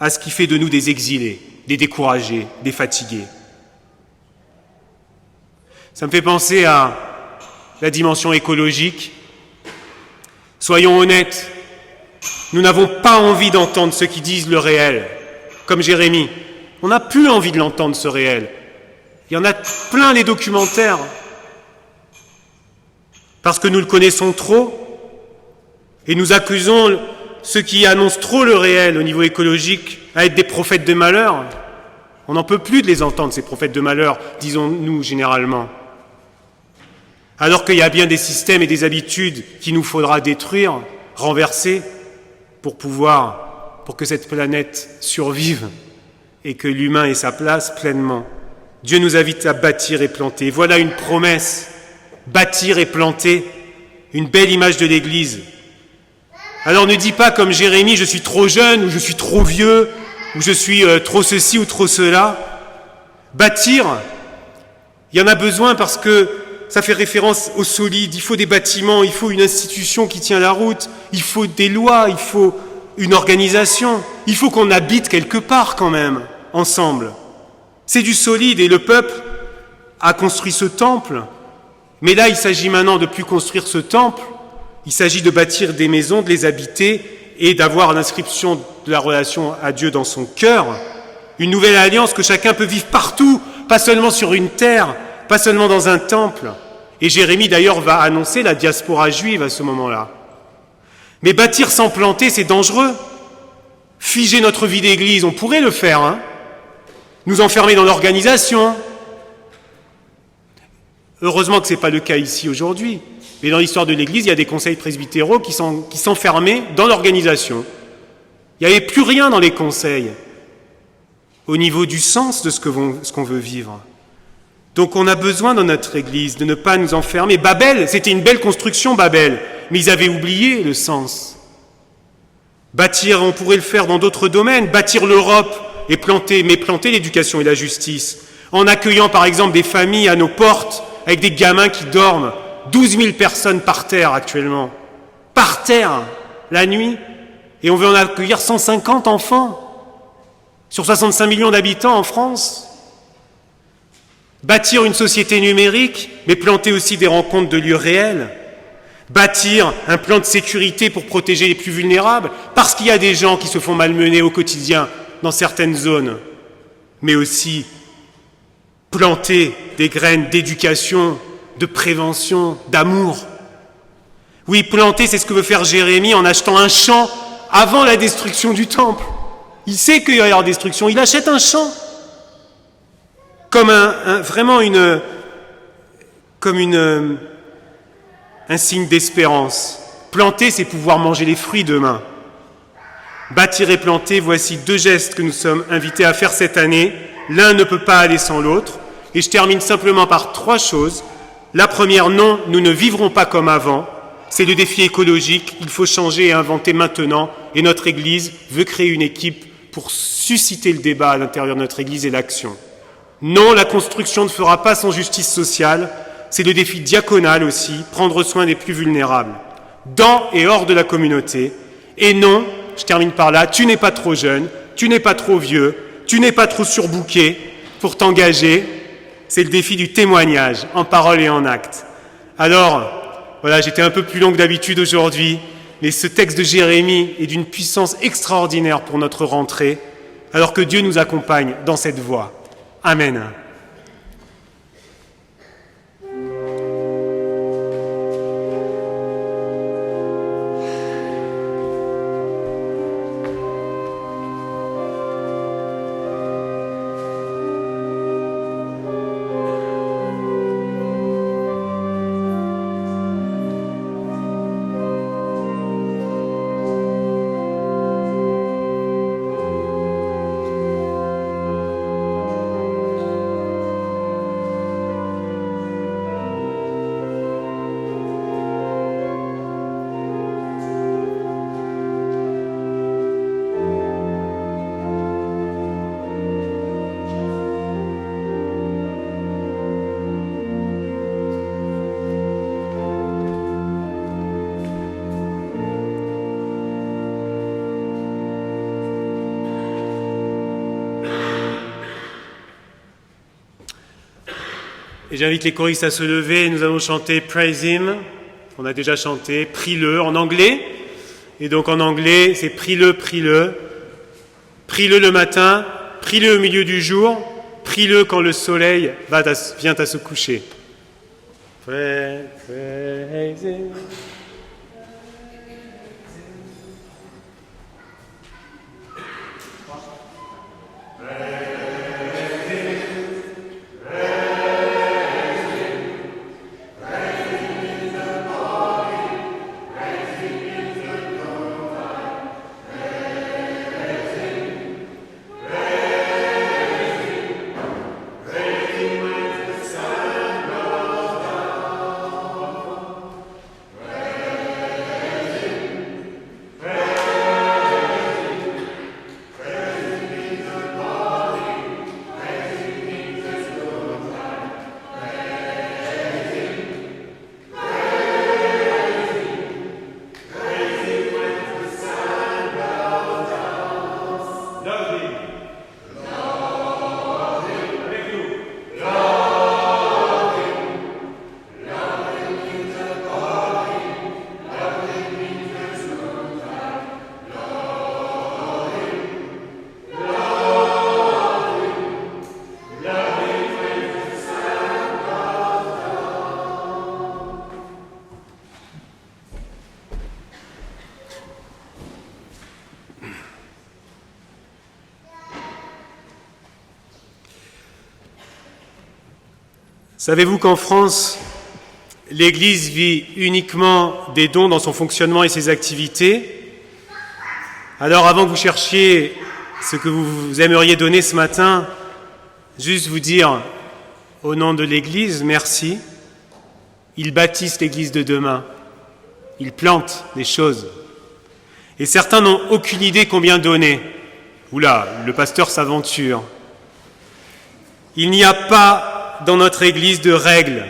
à ce qui fait de nous des exilés, des découragés, des fatigués. Ça me fait penser à la dimension écologique. Soyons honnêtes, nous n'avons pas envie d'entendre ceux qui disent le réel, comme Jérémie. On n'a plus envie de l'entendre, ce réel. Il y en a plein les documentaires, parce que nous le connaissons trop, et nous accusons ceux qui annoncent trop le réel au niveau écologique à être des prophètes de malheur. On n'en peut plus de les entendre, ces prophètes de malheur, disons-nous généralement. Alors qu'il y a bien des systèmes et des habitudes qu'il nous faudra détruire, renverser, pour que cette planète survive et que l'humain ait sa place pleinement. Dieu nous invite à bâtir et planter. Voilà une promesse, bâtir et planter, une belle image de l'Église. Alors ne dis pas comme Jérémie, je suis trop jeune, ou je suis trop vieux, ou je suis trop ceci ou trop cela. Bâtir, il y en a besoin parce que ça fait référence au solide. Il faut des bâtiments, il faut une institution qui tient la route, il faut des lois, il faut une organisation, il faut qu'on habite quelque part quand même, ensemble. C'est du solide et le peuple a construit ce temple. Mais là, il s'agit maintenant de ne plus construire ce temple, il s'agit de bâtir des maisons, de les habiter et d'avoir l'inscription de la relation à Dieu dans son cœur. Une nouvelle alliance que chacun peut vivre partout, pas seulement sur une terre, pas seulement dans un temple. Et Jérémie d'ailleurs va annoncer la diaspora juive à ce moment-là. Mais bâtir sans planter, c'est dangereux. Figer notre vie d'église, on pourrait le faire, hein. Nous enfermer dans l'organisation. Heureusement que ce n'est pas le cas ici aujourd'hui. Mais dans l'histoire de l'Église, il y a des conseils presbytéraux qui s'enfermaient dans l'organisation. Il n'y avait plus rien dans les conseils au niveau du sens de ce qu'on veut vivre. Donc on a besoin dans notre Église de ne pas nous enfermer. Babel, c'était une belle construction, Babel, mais ils avaient oublié le sens. Bâtir, on pourrait le faire dans d'autres domaines, bâtir l'Europe et planter l'éducation et la justice, en accueillant par exemple des familles à nos portes avec des gamins qui dorment. 12 000 personnes par terre actuellement, par terre, la nuit, et on veut en accueillir 150 enfants sur 65 millions d'habitants en France. Bâtir une société numérique, mais planter aussi des rencontres de lieux réels. Bâtir un plan de sécurité pour protéger les plus vulnérables, parce qu'il y a des gens qui se font malmener au quotidien dans certaines zones, mais aussi planter des graines d'éducation, de prévention, d'amour. Oui, planter, c'est ce que veut faire Jérémie en achetant un champ avant la destruction du temple. Il sait qu'il va y avoir destruction, il achète un champ comme un signe d'espérance. Planter, c'est pouvoir manger les fruits demain. Bâtir et planter, voici 2 gestes que nous sommes invités à faire cette année. L'un ne peut pas aller sans l'autre. Et je termine simplement par 3 choses. La première, non, nous ne vivrons pas comme avant. C'est le défi écologique, il faut changer et inventer maintenant. Et notre Église veut créer une équipe pour susciter le débat à l'intérieur de notre Église et l'action. Non, la construction ne fera pas sans justice sociale. C'est le défi diaconal aussi, prendre soin des plus vulnérables, dans et hors de la communauté. Et non, je termine par là, tu n'es pas trop jeune, tu n'es pas trop vieux, tu n'es pas trop surbooké pour t'engager. C'est le défi du témoignage, en parole et en acte. Alors, voilà, j'étais un peu plus long que d'habitude aujourd'hui, mais ce texte de Jérémie est d'une puissance extraordinaire pour notre rentrée, alors que Dieu nous accompagne dans cette voie. Amen. Et j'invite les choristes à se lever, nous allons chanter Praise Him, on a déjà chanté, prie-le en anglais, et donc en anglais c'est prie-le, prie-le, prie-le le matin, prie-le au milieu du jour, prie-le quand le soleil vient à se coucher. Praise Him. Praise Savez-vous qu'en France, l'Église vit uniquement des dons dans son fonctionnement et ses activités? Alors avant que vous cherchiez ce que vous aimeriez donner ce matin, juste vous dire, au nom de l'Église, merci. Ils bâtissent l'Église de demain. Ils plantent des choses. Et certains n'ont aucune idée combien donner. Oula, le pasteur s'aventure. Il n'y a pas dans notre Église de règles,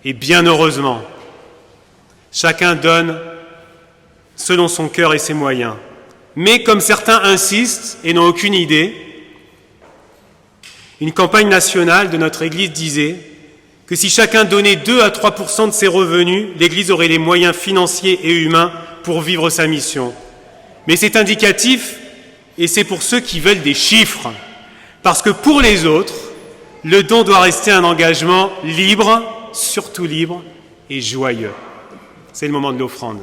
et bien heureusement. Chacun donne selon son cœur et ses moyens. Mais comme certains insistent et n'ont aucune idée, une campagne nationale de notre Église disait que si chacun donnait 2 à 3% de ses revenus, l'Église aurait les moyens financiers et humains pour vivre sa mission. Mais c'est indicatif et c'est pour ceux qui veulent des chiffres. Parce que pour les autres, le don doit rester un engagement libre, surtout libre et joyeux. C'est le moment de l'offrande.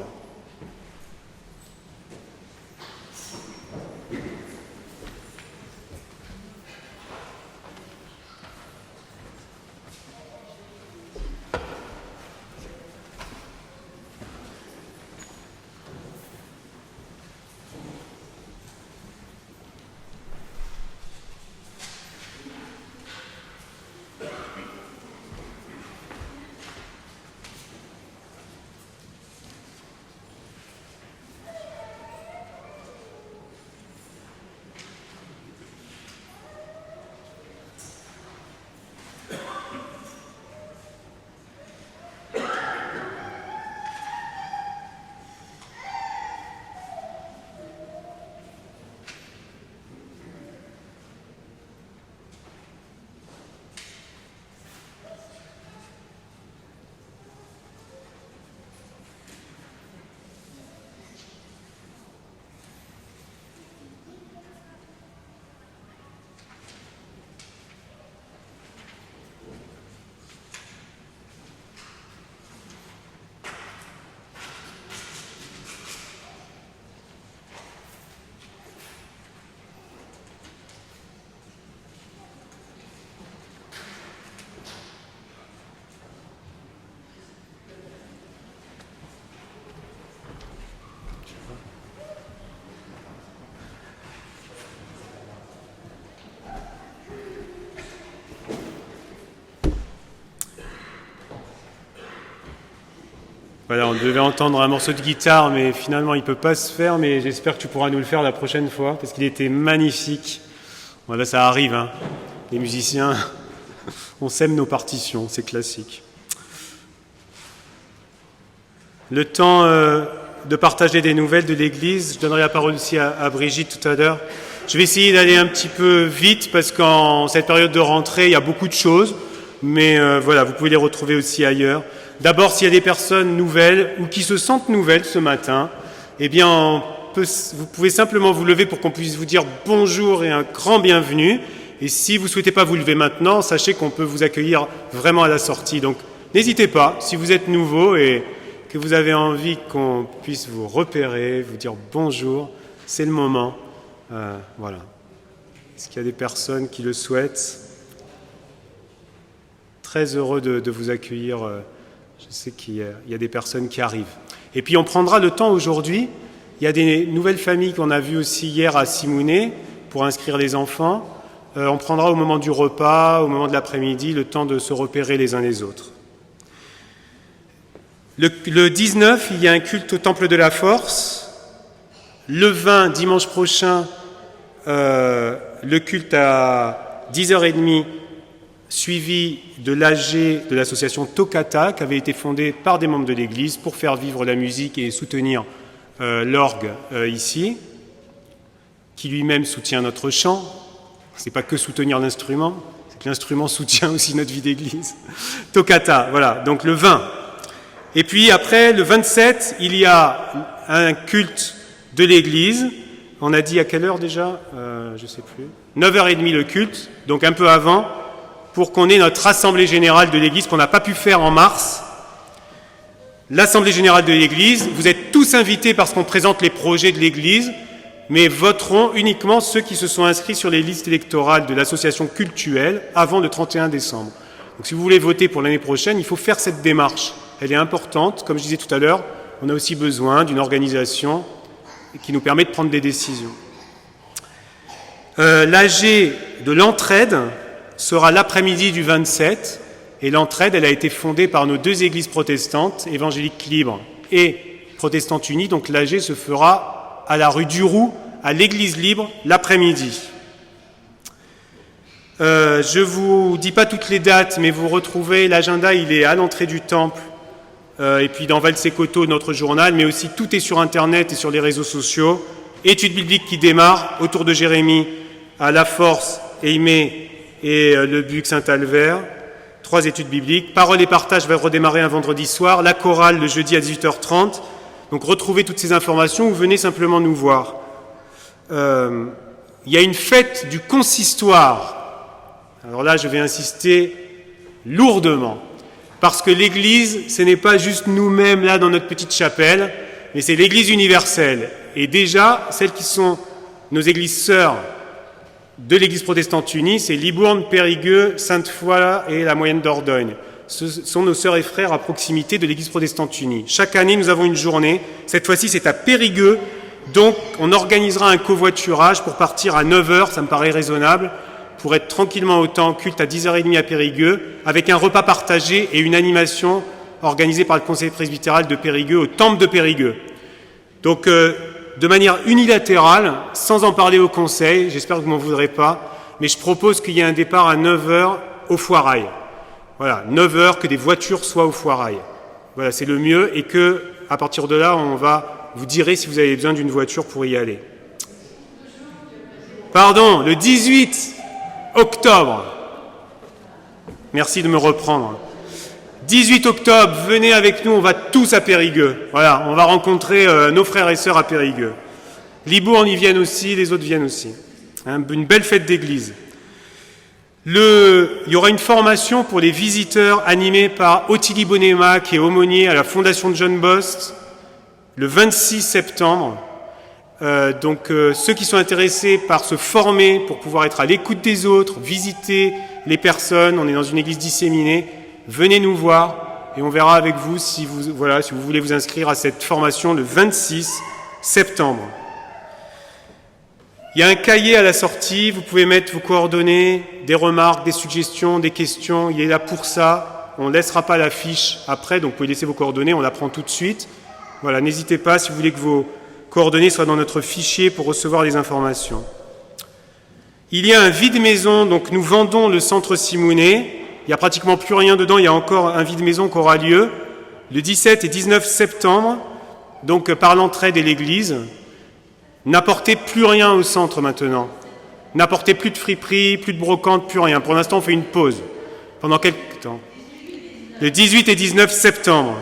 Voilà, on devait entendre un morceau de guitare, mais finalement il ne peut pas se faire, mais j'espère que tu pourras nous le faire la prochaine fois, parce qu'il était magnifique. Voilà, ça arrive, hein. Les musiciens, on sème nos partitions, c'est classique. Le temps de partager des nouvelles de l'Église, je donnerai la parole aussi à Brigitte tout à l'heure. Je vais essayer d'aller un petit peu vite, parce qu'en cette période de rentrée, il y a beaucoup de choses, mais voilà, vous pouvez les retrouver aussi ailleurs. D'abord, s'il y a des personnes nouvelles ou qui se sentent nouvelles ce matin, eh bien, vous pouvez simplement vous lever pour qu'on puisse vous dire bonjour et un grand bienvenue. Et si vous ne souhaitez pas vous lever maintenant, sachez qu'on peut vous accueillir vraiment à la sortie. Donc, n'hésitez pas, si vous êtes nouveau et que vous avez envie qu'on puisse vous repérer, vous dire bonjour, c'est le moment. Voilà. Est-ce qu'il y a des personnes qui le souhaitent? Très heureux de vous accueillir. Je sais qu'il y a des personnes qui arrivent. Et puis on prendra le temps aujourd'hui. Il y a des nouvelles familles qu'on a vues aussi hier à Simounet pour inscrire les enfants. On prendra au moment du repas, au moment de l'après-midi, le temps de se repérer les uns les autres. Le 19, il y a un culte au Temple de la Force. Le 20, dimanche prochain, le culte à 10h30, suivi de l'AG de l'association Toccata, qui avait été fondée par des membres de l'Église pour faire vivre la musique et soutenir l'orgue ici, qui lui-même soutient notre chant. C'est pas que soutenir l'instrument, c'est que l'instrument soutient aussi notre vie d'Église. Toccata, voilà, donc le 20. Et puis après, le 27, il y a un culte de l'Église. On a dit à quelle heure déjà je sais plus. 9h30 le culte, donc un peu avant, pour qu'on ait notre assemblée générale de l'Église qu'on n'a pas pu faire en mars. L'assemblée générale de l'Église, vous êtes tous invités parce qu'on présente les projets de l'Église, mais voteront uniquement ceux qui se sont inscrits sur les listes électorales de l'association cultuelle avant le 31 décembre. Donc si vous voulez voter pour l'année prochaine, il faut faire cette démarche. Elle est importante. Comme je disais tout à l'heure, on a aussi besoin d'une organisation qui nous permet de prendre des décisions. L'AG de l'entraide sera l'après-midi du 27. Et l'entraide, elle a été fondée par nos deux églises protestantes, évangéliques libres et protestantes unies. Donc l'AG se fera à la rue Duroux, à l'église libre, l'après-midi. Je ne vous dis pas toutes les dates, mais vous retrouvez l'agenda, il est à l'entrée du temple, et puis dans Valsecoto, notre journal, mais aussi tout est sur Internet et sur les réseaux sociaux. Études bibliques qui démarrent autour de Jérémie, à La Force, Aimé et le Buc Saint-Albert. 3 études bibliques. Parole et partage va redémarrer un vendredi soir. La chorale le jeudi à 18h30. Donc retrouvez toutes ces informations ou venez simplement nous voir. Il y a une fête du consistoire. Alors là, je vais insister lourdement. Parce que l'Église, ce n'est pas juste nous-mêmes là dans notre petite chapelle, mais c'est l'Église universelle. Et déjà, celles qui sont nos églises sœurs de l'Église protestante unie, c'est Libourne, Périgueux, Sainte-Foy et la Moyenne Dordogne. Ce sont nos sœurs et frères à proximité de l'Église protestante unie. Chaque année, nous avons une journée. Cette fois-ci, c'est à Périgueux. Donc, on organisera un covoiturage pour partir à 9h, ça me paraît raisonnable, pour être tranquillement au temps culte à 10h30 à Périgueux, avec un repas partagé et une animation organisée par le conseil presbytéral de Périgueux au temple de Périgueux. Donc, de manière unilatérale, sans en parler au conseil, j'espère que vous ne m'en voudrez pas, mais je propose qu'il y ait un départ à 9h au Foirail. Voilà, 9h, que des voitures soient au Foirail. Voilà, c'est le mieux, et que, à partir de là, vous direz si vous avez besoin d'une voiture pour y aller. Pardon, le 18 octobre. Merci de me reprendre. 18 octobre, venez avec nous, on va tous à Périgueux. Voilà, on va rencontrer nos frères et sœurs à Périgueux. Libourne y viennent aussi, les autres viennent aussi. Une belle fête d'église. Il y aura une formation pour les visiteurs animée par Ottilie Bonema, qui est aumônier à la Fondation de John Bost, le 26 septembre. Ceux qui sont intéressés par se former pour pouvoir être à l'écoute des autres, visiter les personnes, on est dans une église disséminée, venez nous voir et on verra avec vous si vous voulez vous inscrire à cette formation le 26 septembre. Il y a un cahier à la sortie, vous pouvez mettre vos coordonnées, des remarques, des suggestions, des questions, il est là pour ça. On ne laissera pas la fiche après, donc vous pouvez laisser vos coordonnées, on la prend tout de suite. Voilà, n'hésitez pas si vous voulez que vos coordonnées soient dans notre fichier pour recevoir les informations. Il y a un vide-maison, donc nous vendons le centre Simounet. Il n'y a pratiquement plus rien dedans, il y a encore un vide-maison qui aura lieu le 17 et 19 septembre, donc par l'entraide et l'église. N'apportez plus rien au centre maintenant. N'apportez plus de friperie, plus de brocante, plus rien. Pour l'instant, on fait une pause. Pendant quelques temps. Le 18 et 19 septembre.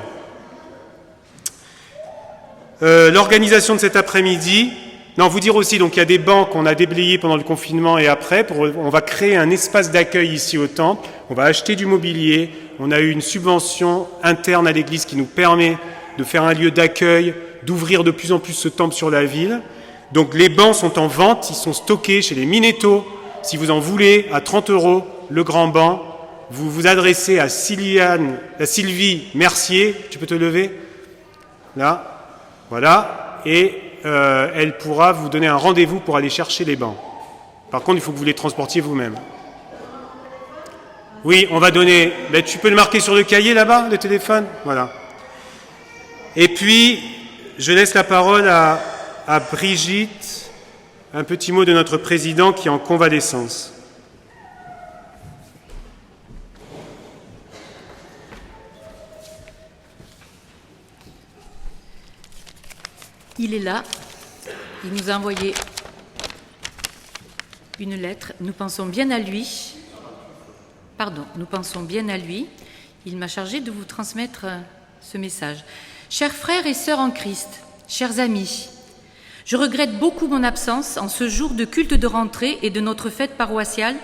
L'organisation de cet après-midi. Non, vous dire aussi, donc il y a des bancs qu'on a déblayés pendant le confinement et après. On va créer un espace d'accueil ici au temple. On va acheter du mobilier. On a eu une subvention interne à l'église qui nous permet de faire un lieu d'accueil, d'ouvrir de plus en plus ce temple sur la ville. Donc les bancs sont en vente, ils sont stockés chez les Mineto. Si vous en voulez, à 30 € le grand banc, vous vous adressez à Sylvie Mercier. Tu peux te lever ? Là, voilà. Et elle pourra vous donner un rendez-vous pour aller chercher les bancs. Par contre, il faut que vous les transportiez vous-même. Oui, on va donner... Ben, tu peux le marquer sur le cahier là-bas, le téléphone ? Voilà. Et puis, je laisse la parole à Brigitte, un petit mot de notre président qui est en convalescence. Il est là, il nous a envoyé une lettre. Nous pensons bien à lui. Il m'a chargé de vous transmettre ce message. Chers frères et sœurs en Christ, chers amis, je regrette beaucoup mon absence en ce jour de culte de rentrée et de notre fête paroissiale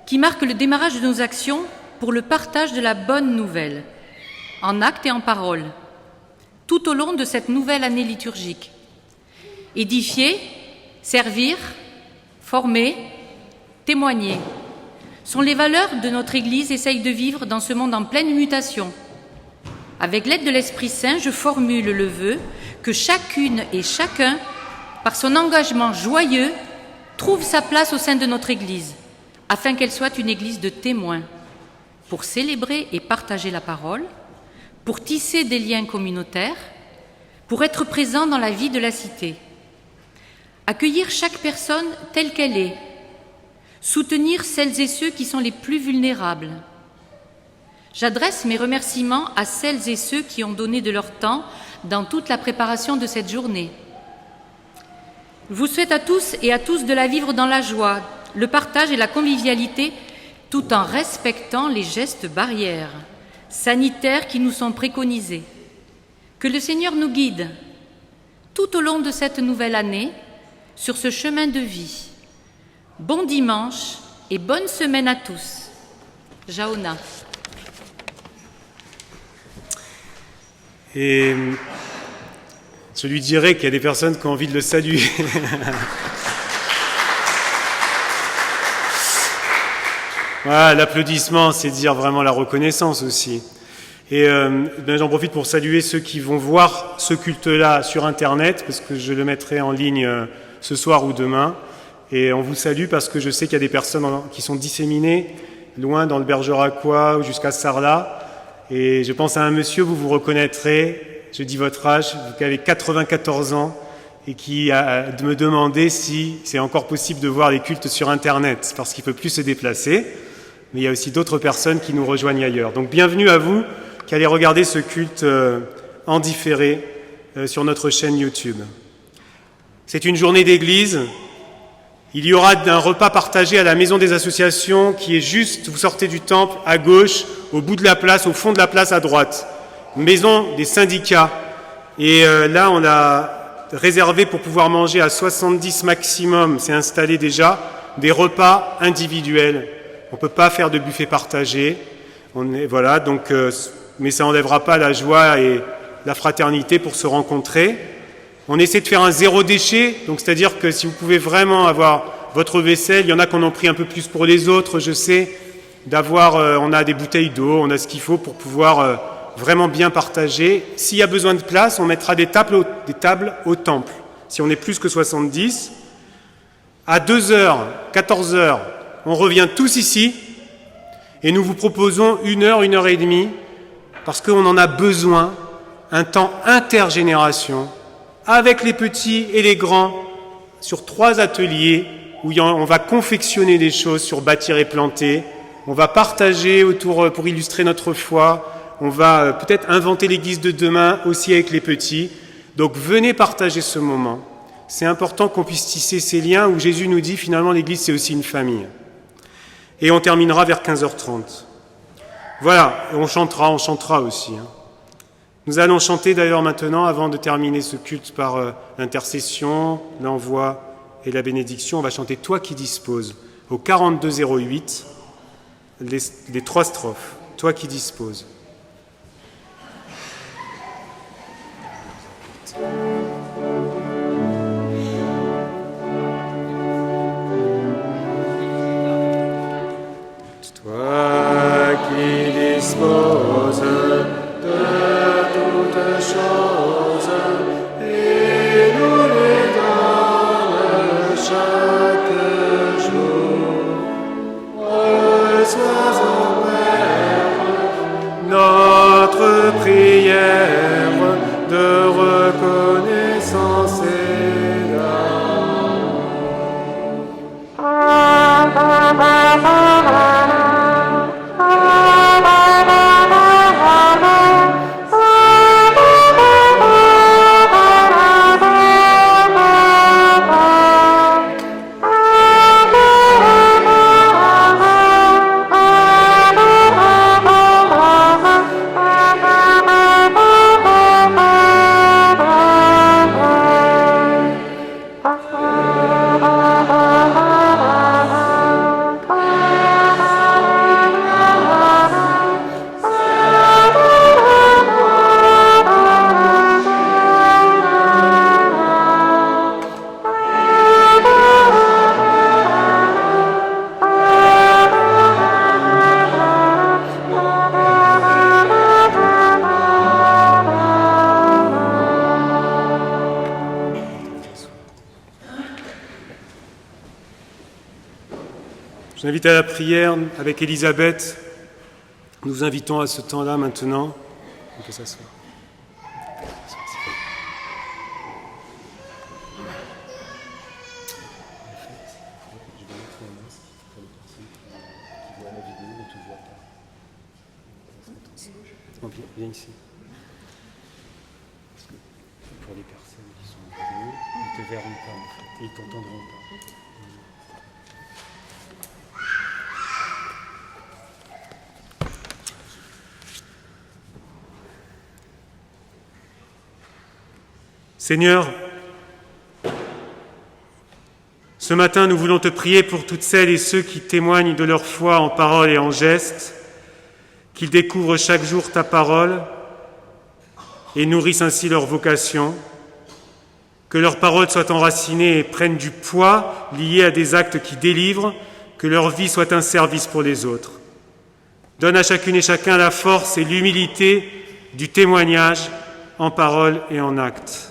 qui marque le démarrage de nos actions pour le partage de la bonne nouvelle, en actes et en paroles, tout au long de cette nouvelle année liturgique. Édifier, servir, former, témoigner. sont les valeurs de notre Église essaye de vivre dans ce monde en pleine mutation. Avec l'aide de l'Esprit Saint, je formule le vœu que chacune et chacun, par son engagement joyeux, trouve sa place au sein de notre Église, afin qu'elle soit une Église de témoins, pour célébrer et partager la parole, pour tisser des liens communautaires, pour être présent dans la vie de la cité. Accueillir chaque personne telle qu'elle est, soutenir celles et ceux qui sont les plus vulnérables. J'adresse mes remerciements à celles et ceux qui ont donné de leur temps dans toute la préparation de cette journée. Je vous souhaite à tous et à tous de la vivre dans la joie, le partage et la convivialité, tout en respectant les gestes barrières sanitaires qui nous sont préconisés. Que le Seigneur nous guide tout au long de cette nouvelle année sur ce chemin de vie. Bon dimanche et bonne semaine à tous. Jaona. Et je lui dirais qu'il y a des personnes qui ont envie de le saluer. Voilà, l'applaudissement, c'est dire vraiment la reconnaissance aussi. Et j'en profite pour saluer ceux qui vont voir ce culte-là sur Internet, parce que je le mettrai en ligne ce soir ou demain. Et on vous salue parce que je sais qu'il y a des personnes qui sont disséminées loin dans le Bergeracois ou jusqu'à Sarlat. Et je pense à un monsieur, vous vous reconnaîtrez, je dis votre âge, qui avait 94 ans et qui me demandait si c'est encore possible de voir les cultes sur Internet, parce qu'il ne peut plus se déplacer. Mais il y a aussi d'autres personnes qui nous rejoignent ailleurs. Donc bienvenue à vous qui allez regarder ce culte en différé sur notre chaîne YouTube. C'est une journée d'église. Il y aura un repas partagé à la maison des associations qui est juste, vous sortez du temple, à gauche, au bout de la place, au fond de la place à droite. Maison des syndicats. Et là, on a réservé pour pouvoir manger à 70 maximum, c'est installé déjà, des repas individuels. On ne peut pas faire de buffet partagé. Voilà, donc, mais ça n'enlèvera pas la joie et la fraternité pour se rencontrer. On essaie de faire un zéro déchet, donc c'est-à-dire que si vous pouvez vraiment avoir votre vaisselle, il y en a qui en ont pris un peu plus pour les autres, je sais, on a des bouteilles d'eau, on a ce qu'il faut pour pouvoir vraiment bien partager. S'il y a besoin de place, on mettra des tables au temple. Si on est plus que 70, à 2h, 14h, on revient tous ici et nous vous proposons 1 heure, 1 heure et demie, parce qu'on en a besoin, un temps intergénération, avec les petits et les grands, sur 3 ateliers où on va confectionner des choses sur bâtir et planter. On va partager autour pour illustrer notre foi. On va peut-être inventer l'église de demain aussi avec les petits. Donc venez partager ce moment. C'est important qu'on puisse tisser ces liens où Jésus nous dit finalement l'église c'est aussi une famille. Et on terminera vers 15h30. Voilà, et on chantera aussi. Nous allons chanter d'ailleurs maintenant, avant de terminer ce culte par l'intercession, l'envoi et la bénédiction, on va chanter « Toi qui disposes » au 4208, les 3 strophes. « Toi qui disposes ». Toi qui disposes de toutes choses et nous les donnes chaque jour. Reçois, ô Père, Je m'invite à la prière avec Élisabeth. Nous vous invitons à ce temps-là maintenant. On peut s'asseoir. Viens ici. Parce que pour les personnes qui sont en vidéo, ils ne te verront pas en fait, et ils ne t'entendront pas. Seigneur, ce matin, nous voulons te prier pour toutes celles et ceux qui témoignent de leur foi en parole et en geste, qu'ils découvrent chaque jour ta parole et nourrissent ainsi leur vocation, que leurs paroles soient enracinées et prennent du poids lié à des actes qui délivrent, que leur vie soit un service pour les autres. Donne à chacune et chacun la force et l'humilité du témoignage en parole et en acte.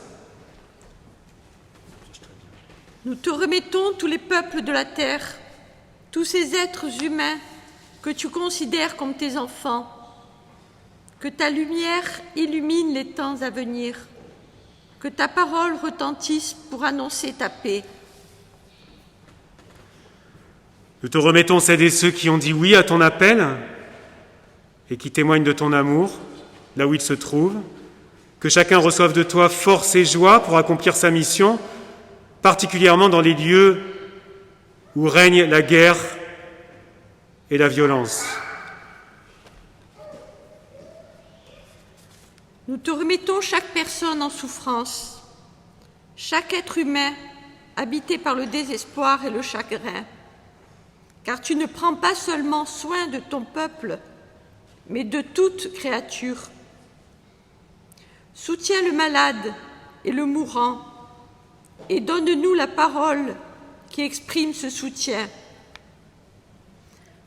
Nous te remettons tous les peuples de la terre, tous ces êtres humains que tu considères comme tes enfants, que ta lumière illumine les temps à venir, que ta parole retentisse pour annoncer ta paix. Nous te remettons celles et ceux qui ont dit oui à ton appel et qui témoignent de ton amour, là où ils se trouvent, que chacun reçoive de toi force et joie pour accomplir sa mission, particulièrement dans les lieux où règne la guerre et la violence. Nous te remettons chaque personne en souffrance, chaque être humain habité par le désespoir et le chagrin, car tu ne prends pas seulement soin de ton peuple, mais de toute créature. Soutiens le malade et le mourant, et donne-nous la parole qui exprime ce soutien.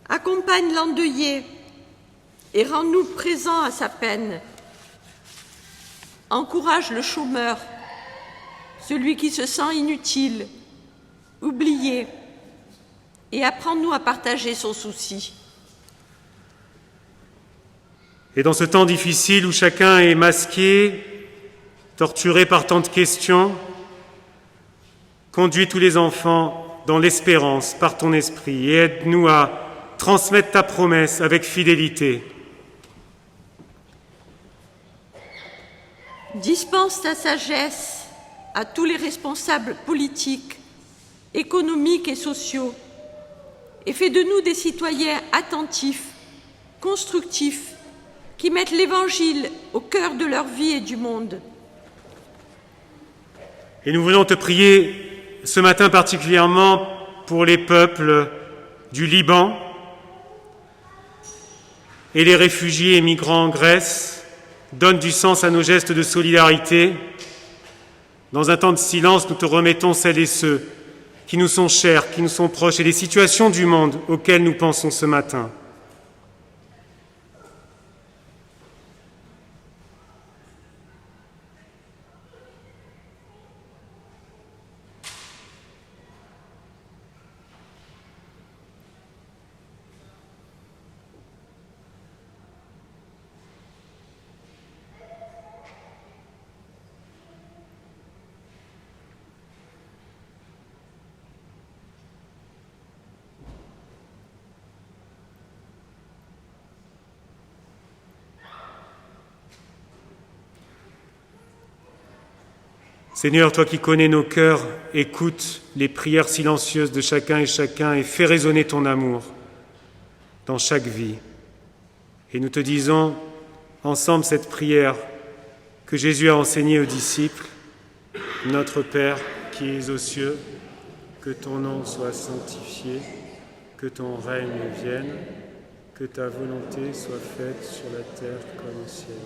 Accompagne l'endeuillé et rends-nous présents à sa peine. Encourage le chômeur, celui qui se sent inutile, oublié, et apprends-nous à partager son souci. Et dans ce temps difficile où chacun est masqué, torturé par tant de questions, conduis tous les enfants dans l'espérance par ton esprit et aide-nous à transmettre ta promesse avec fidélité. Dispense ta sagesse à tous les responsables politiques, économiques et sociaux et fais de nous des citoyens attentifs, constructifs, qui mettent l'Évangile au cœur de leur vie et du monde. Et nous voulons te prier ce matin particulièrement pour les peuples du Liban et les réfugiés et migrants en Grèce. Donne du sens à nos gestes de solidarité. Dans un temps de silence, nous te remettons celles et ceux qui nous sont chers, qui nous sont proches et les situations du monde auxquelles nous pensons ce matin. Seigneur, toi qui connais nos cœurs, écoute les prières silencieuses de chacun et fais résonner ton amour dans chaque vie. Et nous te disons ensemble cette prière que Jésus a enseignée aux disciples. Notre Père qui es aux cieux, que ton nom soit sanctifié, que ton règne vienne, que ta volonté soit faite sur la terre comme au ciel.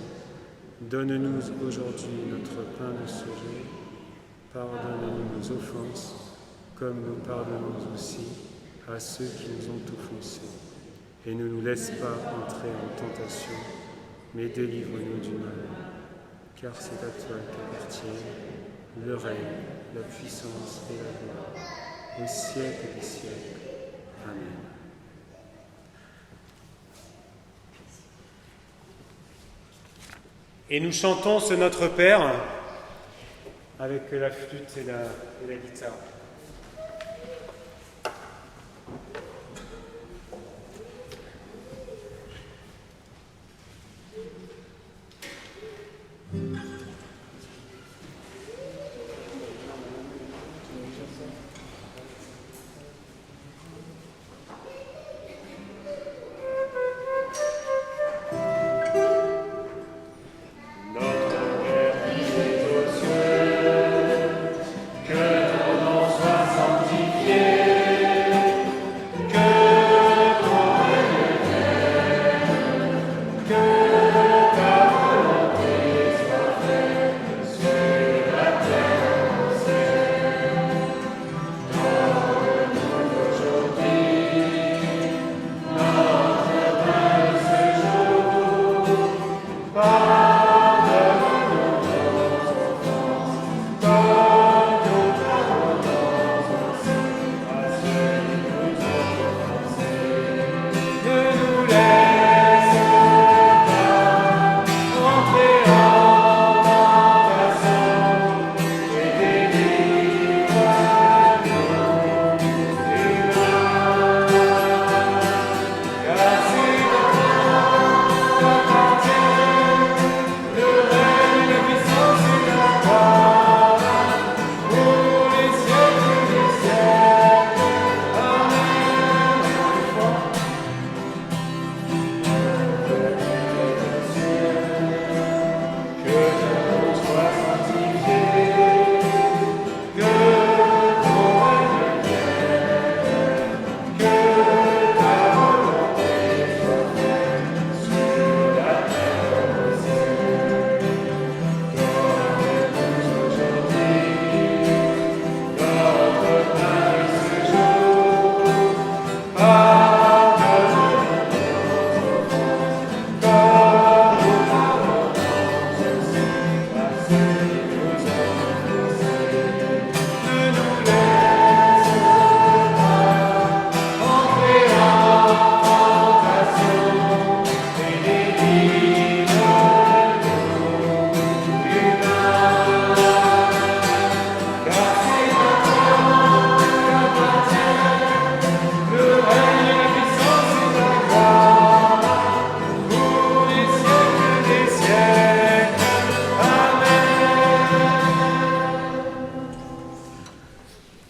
Donne-nous aujourd'hui notre pain de ce jour. Pardonne-nous nos offenses, comme nous pardonnons aussi à ceux qui nous ont offensés. Et ne nous laisse pas entrer en tentation, mais délivre-nous du mal. Car c'est à toi qu'appartiennent le règne, la puissance et la gloire, au siècle des siècles. Amen. Et nous chantons ce Notre Père avec la flûte et la guitare.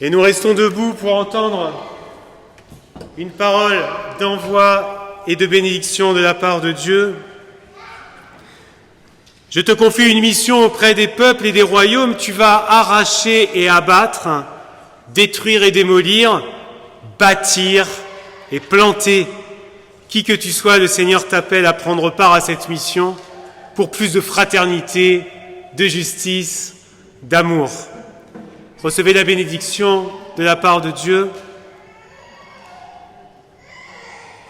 Et nous restons debout pour entendre une parole d'envoi et de bénédiction de la part de Dieu. Je te confie une mission auprès des peuples et des royaumes. Tu vas arracher et abattre, détruire et démolir, bâtir et planter. Qui que tu sois, le Seigneur t'appelle à prendre part à cette mission pour plus de fraternité, de justice, d'amour. Recevez la bénédiction de la part de Dieu.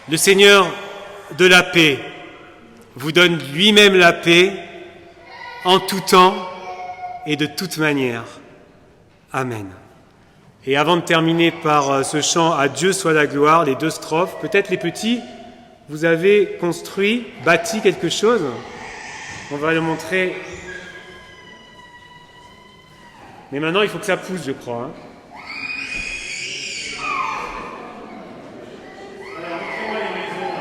Le Seigneur de la paix vous donne lui-même la paix en tout temps et de toute manière. Amen. Et avant de terminer par ce chant « À Dieu soit la gloire », les 2 strophes, peut-être les petits, vous avez construit, bâti quelque chose. On va le montrer. Mais maintenant, il faut que ça pousse, je crois. Alors, montrez-moi les maisons.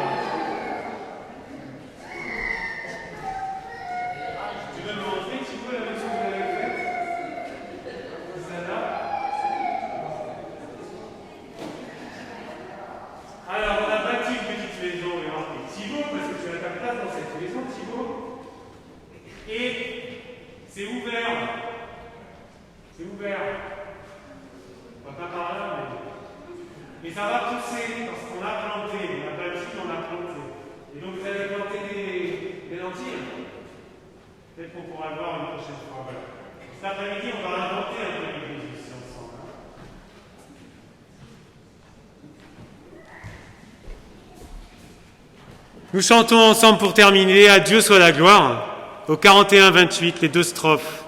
Tu veux me montrer, Thibaut, la maison que vous avez faite? Celle-là. Alors, on a bâti une petite maison, mais marqué Thibaut, parce que tu n'as pas de place dans cette maison, Thibaut. Et c'est ouvert. C'est ouvert. On va pas par là, mais ça va pousser parce qu'on a planté. On a bâti, on a planté. Et donc vous allez planter des lentilles. Peut-être qu'on pourra le voir une prochaine fois. Voilà. Cet après-midi, on va inventer un peu l'église ici ensemble. Nous chantons ensemble pour terminer « À Dieu soit la gloire » au 41-28, les 2 strophes.